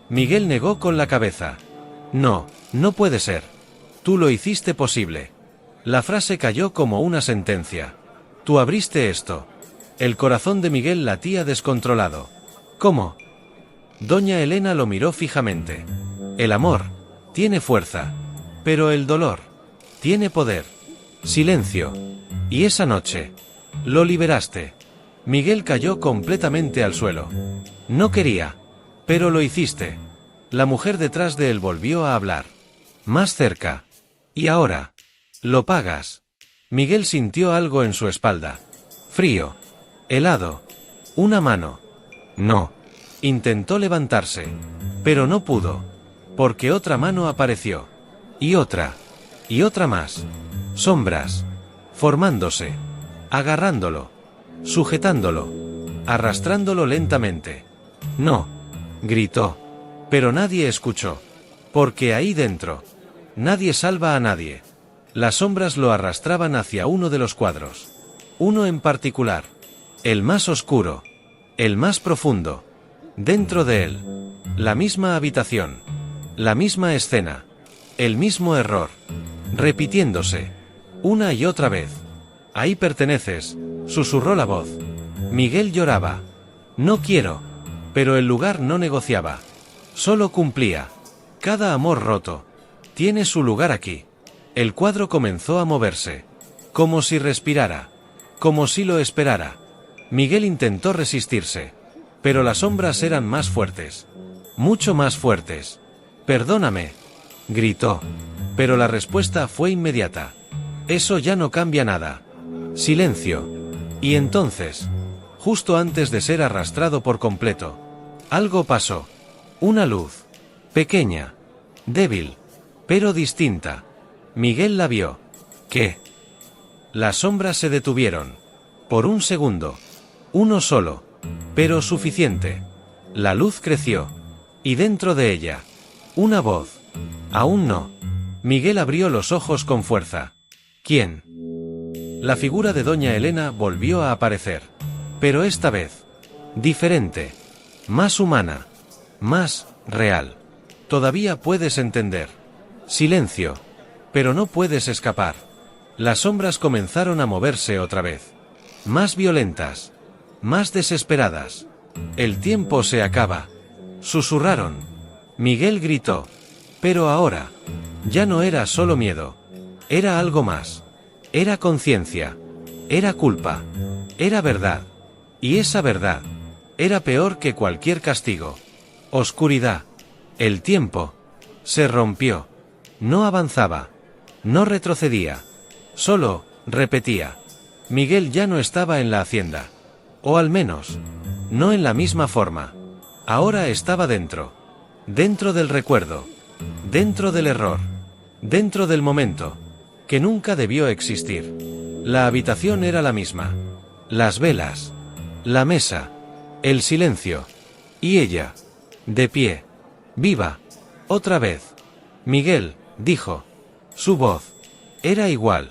Miguel negó con la cabeza. No, no puede ser. Tú lo hiciste posible. La frase cayó como una sentencia. Tú abriste esto. El corazón de Miguel latía descontrolado. ¿Cómo? Doña Elena lo miró fijamente. El amor tiene fuerza. Pero el dolor tiene poder. Silencio. Y esa noche lo liberaste. Miguel cayó completamente al suelo. No quería. Pero lo hiciste. La mujer detrás de él volvió a hablar. Más cerca. Y ahora. Lo pagas. Miguel sintió algo en su espalda. Frío. Helado. Una mano. No. Intentó levantarse. Pero no pudo. Porque otra mano apareció. Y otra. Y otra más. Sombras. Formándose. Agarrándolo. Sujetándolo. Arrastrándolo lentamente. No. Gritó. Pero nadie escuchó. Porque ahí dentro. Nadie salva a nadie. Las sombras lo arrastraban hacia uno de los cuadros. Uno en particular. El más oscuro. El más profundo. Dentro de él. La misma habitación. La misma escena. El mismo error. Repitiéndose. Una y otra vez. Ahí perteneces, susurró la voz. Miguel lloraba. No quiero. Pero el lugar no negociaba. Solo cumplía. Cada amor roto tiene su lugar aquí. El cuadro comenzó a moverse. Como si respirara. Como si lo esperara. Miguel intentó resistirse. Pero las sombras eran más fuertes. Mucho más fuertes. Perdóname. Gritó. Pero la respuesta fue inmediata. Eso ya no cambia nada. Silencio. Y entonces, justo antes de ser arrastrado por completo, algo pasó. Una luz. Pequeña. Débil. Pero distinta. Miguel la vio. ¿Qué? Las sombras se detuvieron. Por un segundo. Uno solo. Pero suficiente. La luz creció. Y dentro de ella, una voz. Aún no. Miguel abrió los ojos con fuerza. ¿Quién? La figura de doña Elena volvió a aparecer. Pero esta vez, diferente. Más humana. Más real. Todavía puedes entender. Silencio. Pero no puedes escapar. Las sombras comenzaron a moverse otra vez. Más violentas. Más desesperadas. El tiempo se acaba. Susurraron. Miguel gritó. Pero ahora, ya no era solo miedo. Era algo más. Era conciencia. Era culpa. Era verdad. Y esa verdad era peor que cualquier castigo. Oscuridad. El tiempo se rompió. No avanzaba. No retrocedía. Solo repetía. Miguel ya no estaba en la hacienda. O al menos, no en la misma forma. Ahora estaba dentro. Dentro del recuerdo. Dentro del error. Dentro del momento. Que nunca debió existir. La habitación era la misma. Las velas. La mesa. El silencio. Y ella. De pie. Viva. Otra vez. Miguel, dijo. Su voz. Era igual.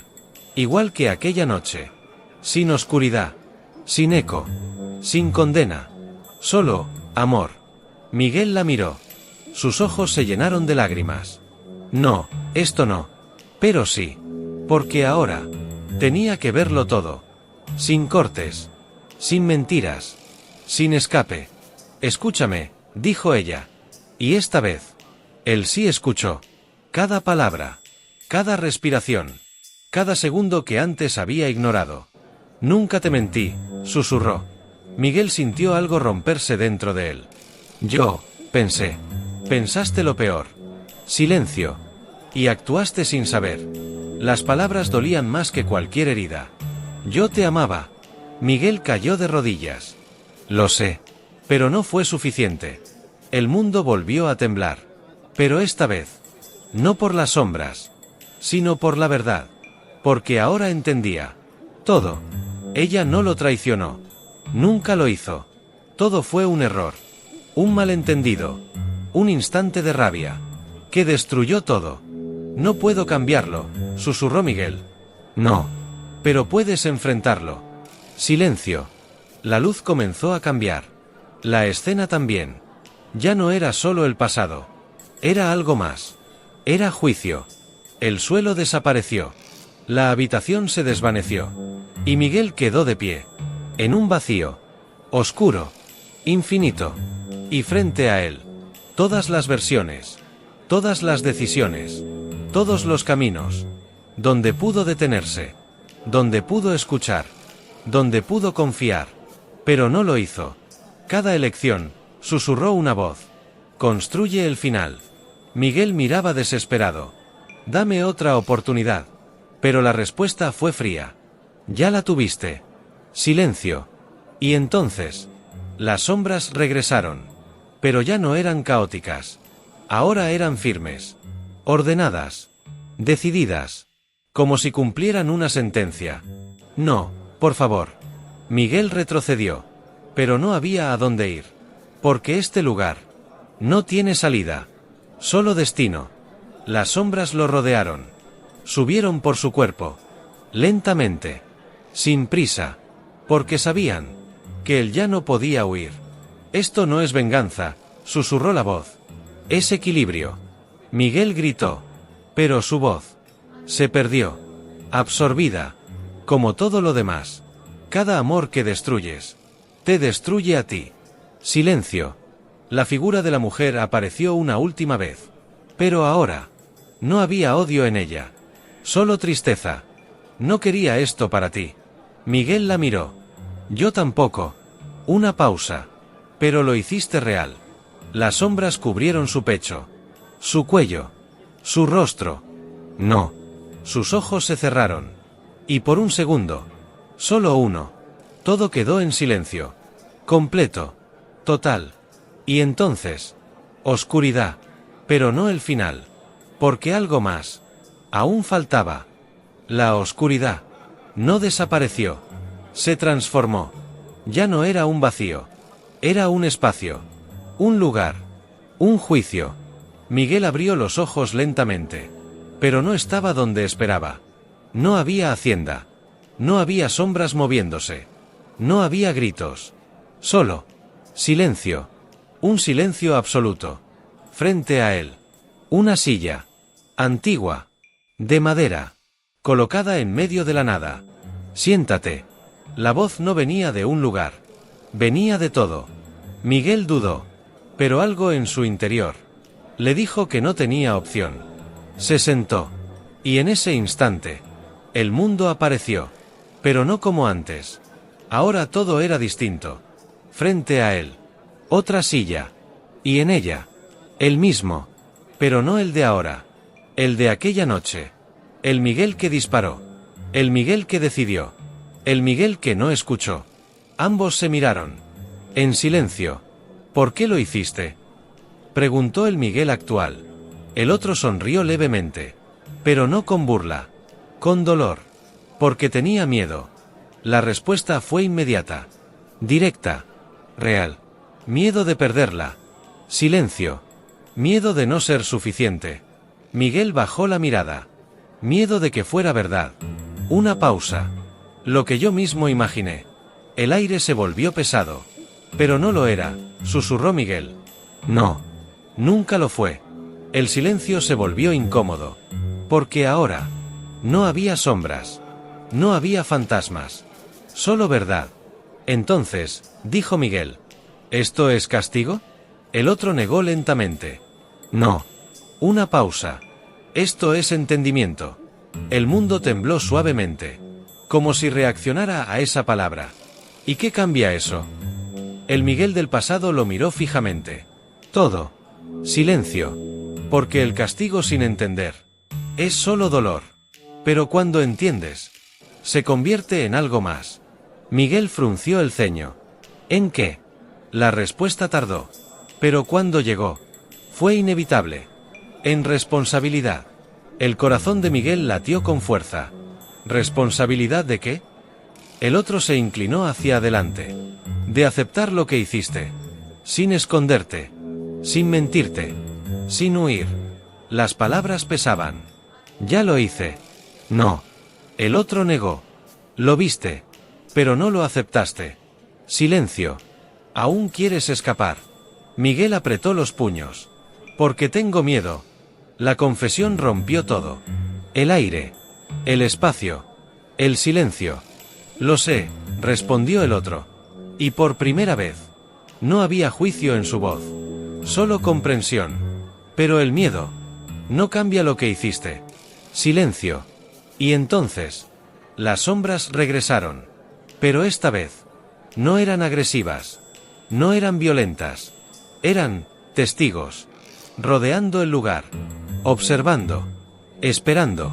Igual que aquella noche. Sin oscuridad. Sin eco. Sin condena. Solo, amor. Miguel la miró. Sus ojos se llenaron de lágrimas. No, esto no. Pero sí. Porque ahora tenía que verlo todo. Sin cortes. Sin mentiras. Sin escape. Escúchame, dijo ella. Y esta vez, él sí escuchó. Cada palabra. Cada respiración. Cada segundo que antes había ignorado. Nunca te mentí, susurró. Miguel sintió algo romperse dentro de él. Yo, pensé. Pensaste lo peor. Silencio. Y actuaste sin saber. Las palabras dolían más que cualquier herida. Yo te amaba. Miguel cayó de rodillas. Lo sé. Pero no fue suficiente. El mundo volvió a temblar. Pero esta vez, no por las sombras, sino por la verdad. Porque ahora entendía. Todo. Ella no lo traicionó. Nunca lo hizo. Todo fue un error. Un malentendido. Un instante de rabia. Que destruyó todo. No puedo cambiarlo, susurró Miguel. No. Pero puedes enfrentarlo. Silencio. La luz comenzó a cambiar. La escena también. Ya no era solo el pasado. Era algo más. Era juicio. El suelo desapareció. La habitación se desvaneció. Y Miguel quedó de pie. En un vacío. Oscuro. Infinito. Y frente a él. Todas las versiones. Todas las decisiones. Todos los caminos. Donde pudo detenerse. Donde pudo escuchar. Donde pudo confiar. Pero no lo hizo. Cada elección, susurró una voz. Construye el final. Miguel miraba desesperado. Dame otra oportunidad. Pero la respuesta fue fría. Ya la tuviste. Silencio. Y entonces, las sombras regresaron. Pero ya no eran caóticas. Ahora eran firmes. Ordenadas. Decididas. Como si cumplieran una sentencia. No, por favor. Miguel retrocedió. Pero no había a dónde ir. Porque este lugar no tiene salida. Solo destino. Las sombras lo rodearon. Subieron por su cuerpo. Lentamente. Sin prisa. Porque sabían que él ya no podía huir. Esto no es venganza, susurró la voz. Es equilibrio. Miguel gritó. Pero su voz se perdió, absorbida, como todo lo demás. Cada amor que destruyes, te destruye a ti. Silencio. La figura de la mujer apareció una última vez. Pero ahora, no había odio en ella. Solo tristeza. No quería esto para ti. Miguel la miró. Yo tampoco. Una pausa. Pero lo hiciste real. Las sombras cubrieron su pecho, su cuello, su rostro. No. Sus ojos se cerraron. Y por un segundo, solo uno, todo quedó en silencio. Completo. Total. Y entonces, oscuridad. Pero no el final. Porque algo más aún faltaba. La oscuridad no desapareció. Se transformó. Ya no era un vacío. Era un espacio. Un lugar. Un juicio. Miguel abrió los ojos lentamente. Pero no estaba donde esperaba. No había hacienda. No había sombras moviéndose. No había gritos. Solo silencio. Un silencio absoluto. Frente a él. Una silla. Antigua. De madera. Colocada en medio de la nada. Siéntate. La voz no venía de un lugar. Venía de todo. Miguel dudó. Pero algo en su interior le dijo que no tenía opción. Se sentó. Y en ese instante, el mundo apareció. Pero no como antes. Ahora todo era distinto. Frente a él. Otra silla. Y en ella. El mismo. Pero no el de ahora. El de aquella noche. El Miguel que disparó. El Miguel que decidió. El Miguel que no escuchó. Ambos se miraron. En silencio. ¿Por qué lo hiciste?, preguntó el Miguel actual. El otro sonrió levemente. Pero no con burla. Con dolor. Porque tenía miedo. La respuesta fue inmediata. Directa. Real. Miedo de perderla. Silencio. Miedo de no ser suficiente. Miguel bajó la mirada. Miedo de que fuera verdad. Una pausa. Lo que yo mismo imaginé. El aire se volvió pesado. Pero no lo era, susurró Miguel. No. Nunca lo fue. El silencio se volvió incómodo. Porque ahora no había sombras. No había fantasmas. Solo verdad. Entonces, dijo Miguel. ¿Esto es castigo? El otro negó lentamente. No. Una pausa. Esto es entendimiento. El mundo tembló suavemente. Como si reaccionara a esa palabra. ¿Y qué cambia eso? El Miguel del pasado lo miró fijamente. Todo. Silencio. Porque el castigo sin entender es solo dolor. Pero cuando entiendes, se convierte en algo más. Miguel frunció el ceño. ¿En qué? La respuesta tardó. Pero cuando llegó, fue inevitable. En responsabilidad. El corazón de Miguel latió con fuerza. ¿Responsabilidad de qué? El otro se inclinó hacia adelante. De aceptar lo que hiciste. Sin esconderte. Sin mentirte. Sin huir. Las palabras pesaban. Ya lo hice. No. El otro negó. Lo viste. Pero no lo aceptaste. Silencio. ¿Aún quieres escapar? Miguel apretó los puños. Porque tengo miedo. La confesión rompió todo. El aire. El espacio. El silencio. Lo sé, respondió el otro. Y por primera vez. No había juicio en su voz. Solo comprensión. Pero el miedo no cambia lo que hiciste. Silencio. Y entonces, las sombras regresaron. Pero esta vez, no eran agresivas. No eran violentas. Eran testigos. Rodeando el lugar. Observando. Esperando.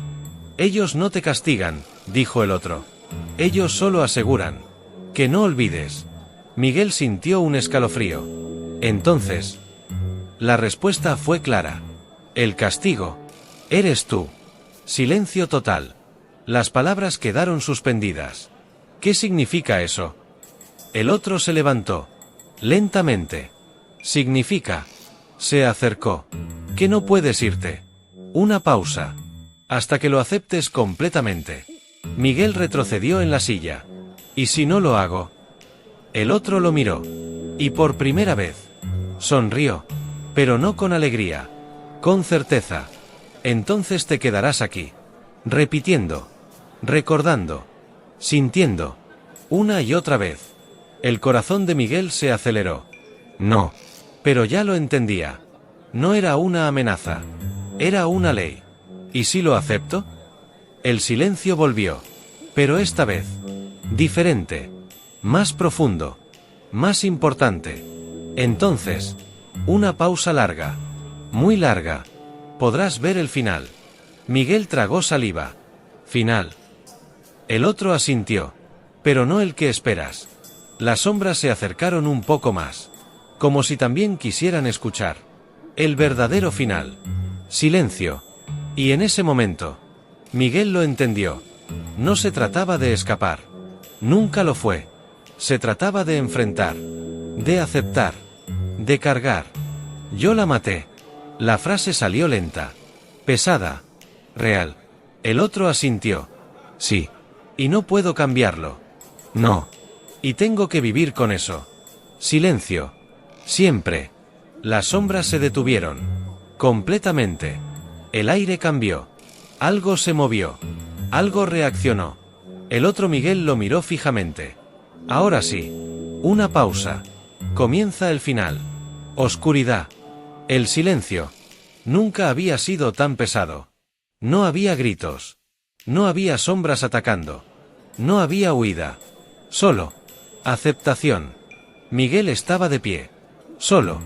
Ellos no te castigan, dijo el otro. Ellos solo aseguran. Que no olvides. Miguel sintió un escalofrío. Entonces, la respuesta fue clara. El castigo eres tú. Silencio total. Las palabras quedaron suspendidas. ¿Qué significa eso? El otro se levantó. Lentamente. Significa. Se acercó. Que no puedes irte. Una pausa. Hasta que lo aceptes completamente. Miguel retrocedió en la silla. ¿Y si no lo hago? El otro lo miró. Y por primera vez. Sonrió. Pero no con alegría. Con certeza. Entonces te quedarás aquí, repitiendo, recordando, sintiendo, una y otra vez. El corazón de Miguel se aceleró. No. Pero ya lo entendía. No era una amenaza. Era una ley. ¿Y si lo acepto? El silencio volvió. Pero esta vez. Diferente. Más profundo. Más importante. Entonces. Una pausa larga. Muy larga. Podrás ver el final. Miguel tragó saliva. Final. El otro asintió. Pero no el que esperas. Las sombras se acercaron un poco más. Como si también quisieran escuchar. El verdadero final. Silencio. Y en ese momento, Miguel lo entendió. No se trataba de escapar. Nunca lo fue. Se trataba de enfrentar. De aceptar. De cargar. Yo la maté. La frase salió lenta. Pesada. Real. El otro asintió. Sí. Y no puedo cambiarlo. No. Y tengo que vivir con eso. Silencio. Siempre. Las sombras se detuvieron. Completamente. El aire cambió. Algo se movió. Algo reaccionó. El otro Miguel lo miró fijamente. Ahora sí. Una pausa. Comienza el final. Oscuridad. El silencio. Nunca había sido tan pesado. No había gritos. No había sombras atacando. No había huida. Solo. Aceptación. Miguel estaba de pie. Solo.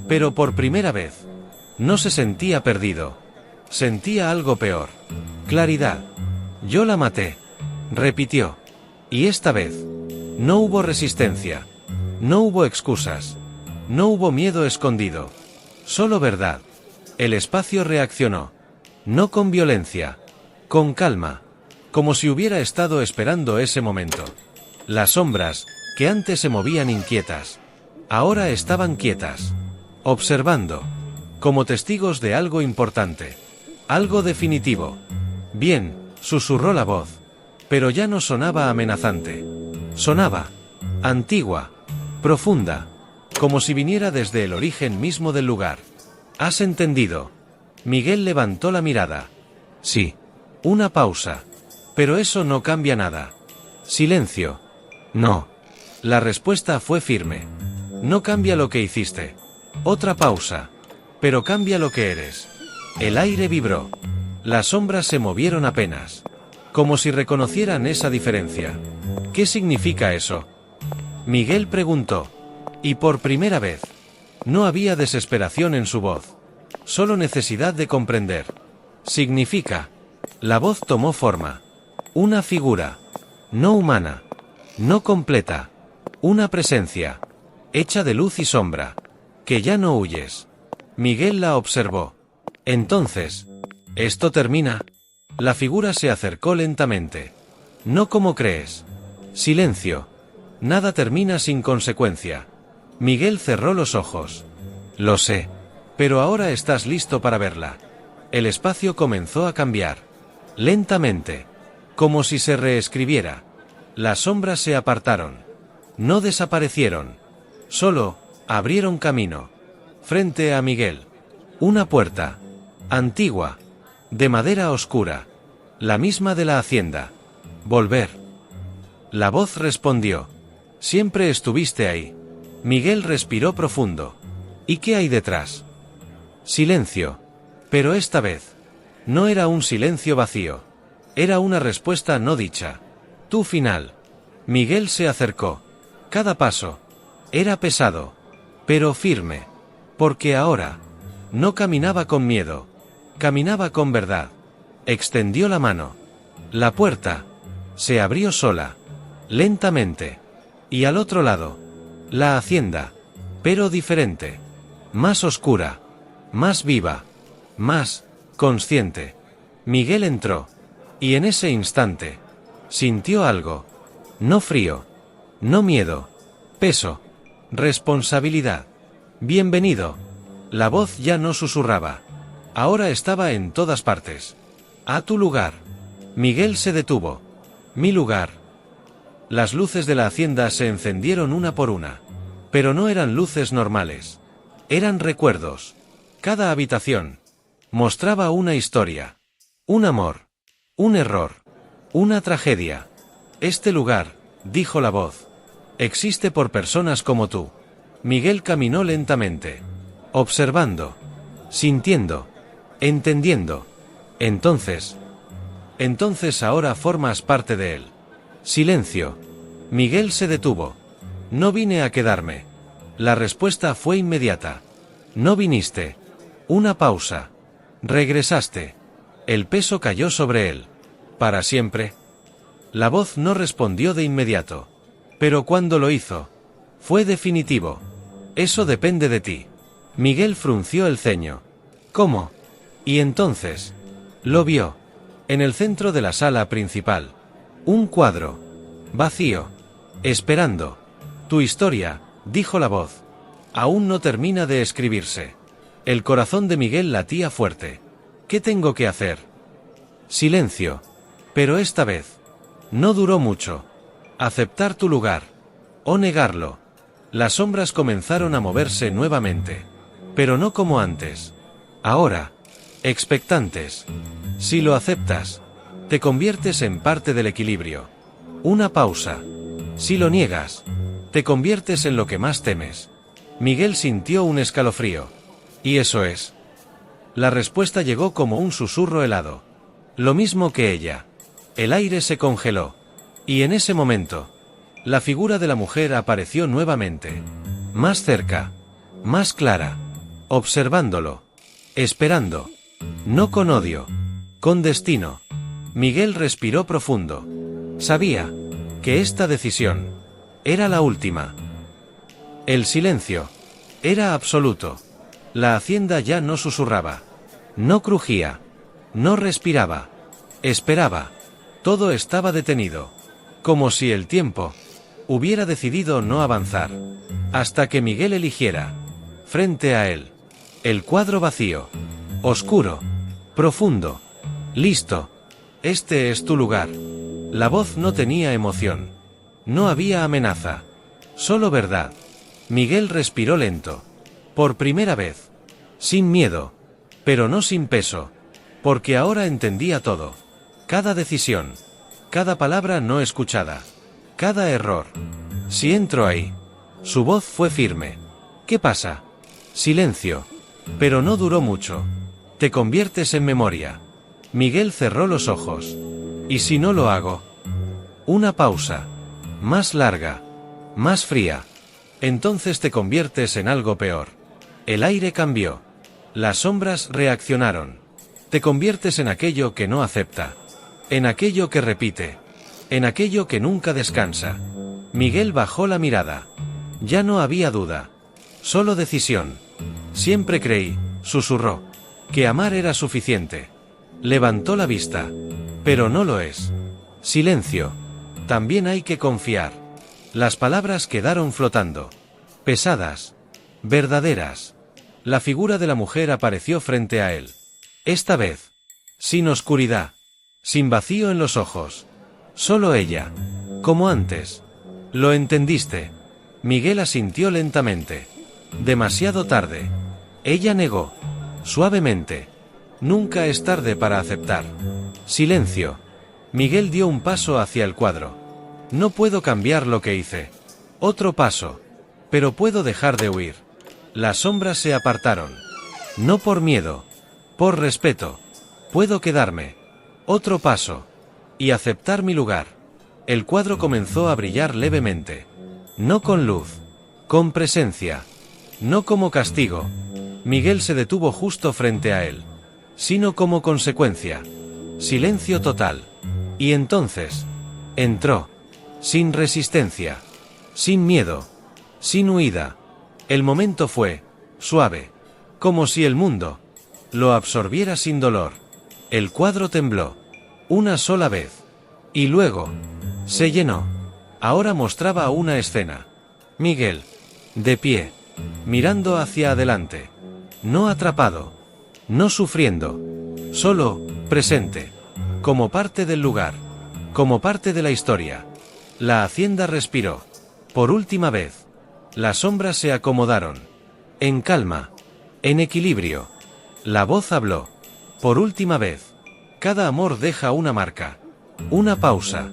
Pero por primera vez. No se sentía perdido. Sentía algo peor. Claridad. Yo la maté. Repitió. Y esta vez. No hubo resistencia. No hubo excusas. No hubo miedo escondido. Solo verdad. El espacio reaccionó. No con violencia. Con calma. Como si hubiera estado esperando ese momento. Las sombras, que antes se movían inquietas, ahora estaban quietas. Observando. Como testigos de algo importante. Algo definitivo. Bien, susurró la voz. Pero ya no sonaba amenazante. Sonaba. Antigua. Profunda. Como si viniera desde el origen mismo del lugar. ¿Has entendido? Miguel levantó la mirada. Sí. Una pausa. Pero eso no cambia nada. Silencio. No. La respuesta fue firme. No cambia lo que hiciste. Otra pausa. Pero cambia lo que eres. El aire vibró. Las sombras se movieron apenas. Como si reconocieran esa diferencia. ¿Qué significa eso? Miguel preguntó. Y por primera vez. No había desesperación en su voz. Solo necesidad de comprender. Significa. La voz tomó forma. Una figura. No humana. No completa. Una presencia. Hecha de luz y sombra. Que ya no huyes. Miguel la observó. Entonces. ¿Esto termina? La figura se acercó lentamente. No como crees. Silencio. Nada termina sin consecuencia. Miguel cerró los ojos. Lo sé. Pero ahora estás listo para verla. El espacio comenzó a cambiar. Lentamente. Como si se reescribiera. Las sombras se apartaron. No desaparecieron. Solo, abrieron camino. Frente a Miguel. Una puerta. Antigua. De madera oscura. La misma de la hacienda. Volver. La voz respondió. Siempre estuviste ahí. Miguel respiró profundo. ¿Y qué hay detrás? Silencio. Pero esta vez. No era un silencio vacío. Era una respuesta no dicha. Tu final. Miguel se acercó. Cada paso. Era pesado. Pero firme. Porque ahora. No caminaba con miedo. Caminaba con verdad. Extendió la mano. La puerta. Se abrió sola. Lentamente. Y al otro lado. La hacienda. Pero diferente. Más oscura. Más viva. Más consciente. Miguel entró. Y en ese instante. Sintió algo. No frío. No miedo. Peso. Responsabilidad. Bienvenido. La voz ya no susurraba. Ahora estaba en todas partes. A tu lugar. Miguel se detuvo. Mi lugar. Las luces de la hacienda se encendieron una por una. Pero no eran luces normales. Eran recuerdos. Cada habitación. Mostraba una historia. Un amor. Un error. Una tragedia. Este lugar, dijo la voz, existe por personas como tú. Miguel caminó lentamente, observando, sintiendo, entendiendo. Entonces ahora formas parte de él. Silencio. Miguel se detuvo. No vine a quedarme. La respuesta fue inmediata. No viniste. Una pausa. Regresaste. El peso cayó sobre él. ¿Para siempre? La voz no respondió de inmediato. Pero cuando lo hizo, fue definitivo. Eso depende de ti. Miguel frunció el ceño. ¿Cómo? Y entonces, lo vio. En el centro de la sala principal. Un cuadro. Vacío. Esperando. Tu historia, dijo la voz. Aún no termina de escribirse. El corazón de Miguel latía fuerte. ¿Qué tengo que hacer? Silencio. Pero esta vez. No duró mucho. Aceptar tu lugar. O negarlo. Las sombras comenzaron a moverse nuevamente. Pero no como antes. Ahora. Expectantes. Si lo aceptas, te conviertes en parte del equilibrio. Una pausa. Si lo niegas, te conviertes en lo que más temes. Miguel sintió un escalofrío. ¿Y eso es? La respuesta llegó como un susurro helado. Lo mismo que ella. El aire se congeló. Y en ese momento, la figura de la mujer apareció nuevamente. Más cerca. Más clara. Observándolo. Esperando. No con odio. Con destino. Miguel respiró profundo. Sabía que esta decisión era la última. El silencio era absoluto. La hacienda ya no susurraba. No crujía. No respiraba. Esperaba. Todo estaba detenido. Como si el tiempo hubiera decidido no avanzar. Hasta que Miguel eligiera. Frente a él. El cuadro vacío. Oscuro. Profundo. Listo. Este es tu lugar. La voz no tenía emoción. No había amenaza. Solo verdad. Miguel respiró lento. Por primera vez. Sin miedo. Pero no sin peso. Porque ahora entendía todo. Cada decisión. Cada palabra no escuchada. Cada error. Si entro ahí. Su voz fue firme. ¿Qué pasa? Silencio. Pero no duró mucho. Te conviertes en memoria. Miguel cerró los ojos. ¿Y si no lo hago? Una pausa. Más larga. Más fría. Entonces te conviertes en algo peor. El aire cambió. Las sombras reaccionaron. Te conviertes en aquello que no acepta. En aquello que repite. En aquello que nunca descansa. Miguel bajó la mirada. Ya no había duda. Solo decisión. Siempre creí, susurró, que amar era suficiente. Levantó la vista. Pero no lo es. Silencio. También hay que confiar. Las palabras quedaron flotando. Pesadas. Verdaderas. La figura de la mujer apareció frente a él. Esta vez. Sin oscuridad. Sin vacío en los ojos. Solo ella. Como antes. ¿Lo entendiste? Miguel asintió lentamente. Demasiado tarde. Ella negó. Suavemente. Nunca es tarde para aceptar. Silencio. Miguel dio un paso hacia el cuadro. No puedo cambiar lo que hice. Otro paso. Pero puedo dejar de huir. Las sombras se apartaron. No por miedo. Por respeto. Puedo quedarme. Otro paso. Y aceptar mi lugar. El cuadro comenzó a brillar levemente. No con luz. Con presencia. No como castigo. Miguel se detuvo justo frente a él. Sino como consecuencia. Silencio total. Y entonces. Entró. Sin resistencia. Sin miedo. Sin huida. El momento fue suave. Como si el mundo lo absorbiera sin dolor. El cuadro tembló. Una sola vez. Y luego. Se llenó. Ahora mostraba una escena. Miguel. De pie. Mirando hacia adelante. No atrapado. No sufriendo. Solo, presente. Como parte del lugar. Como parte de la historia. La hacienda respiró. Por última vez. Las sombras se acomodaron. En calma. En equilibrio. La voz habló. Por última vez. Cada amor deja una marca. Una pausa.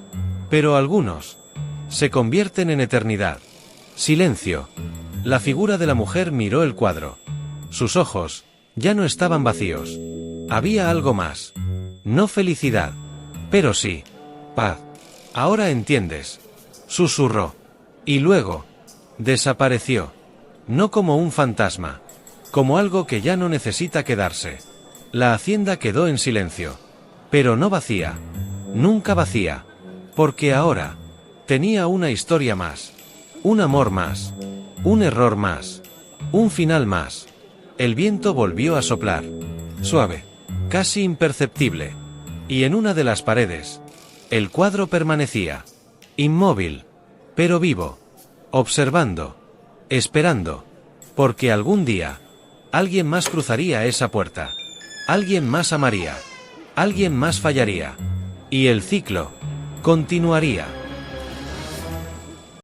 Pero algunos se convierten en eternidad. Silencio. La figura de la mujer miró el cuadro. Sus ojos ya no estaban vacíos. Había algo más. No felicidad. Pero sí. Paz. Ahora entiendes. Susurró. Y luego desapareció. No como un fantasma. Como algo que ya no necesita quedarse. La hacienda quedó en silencio. Pero no vacía. Nunca vacía. Porque ahora tenía una historia más. Un amor más. Un error más. Un final más. El viento volvió a soplar. Suave. Casi imperceptible. Y en una de las paredes, el cuadro permanecía. Inmóvil. Pero vivo. Observando. Esperando. Porque algún día alguien más cruzaría esa puerta. Alguien más amaría. Alguien más fallaría. Y el ciclo continuaría.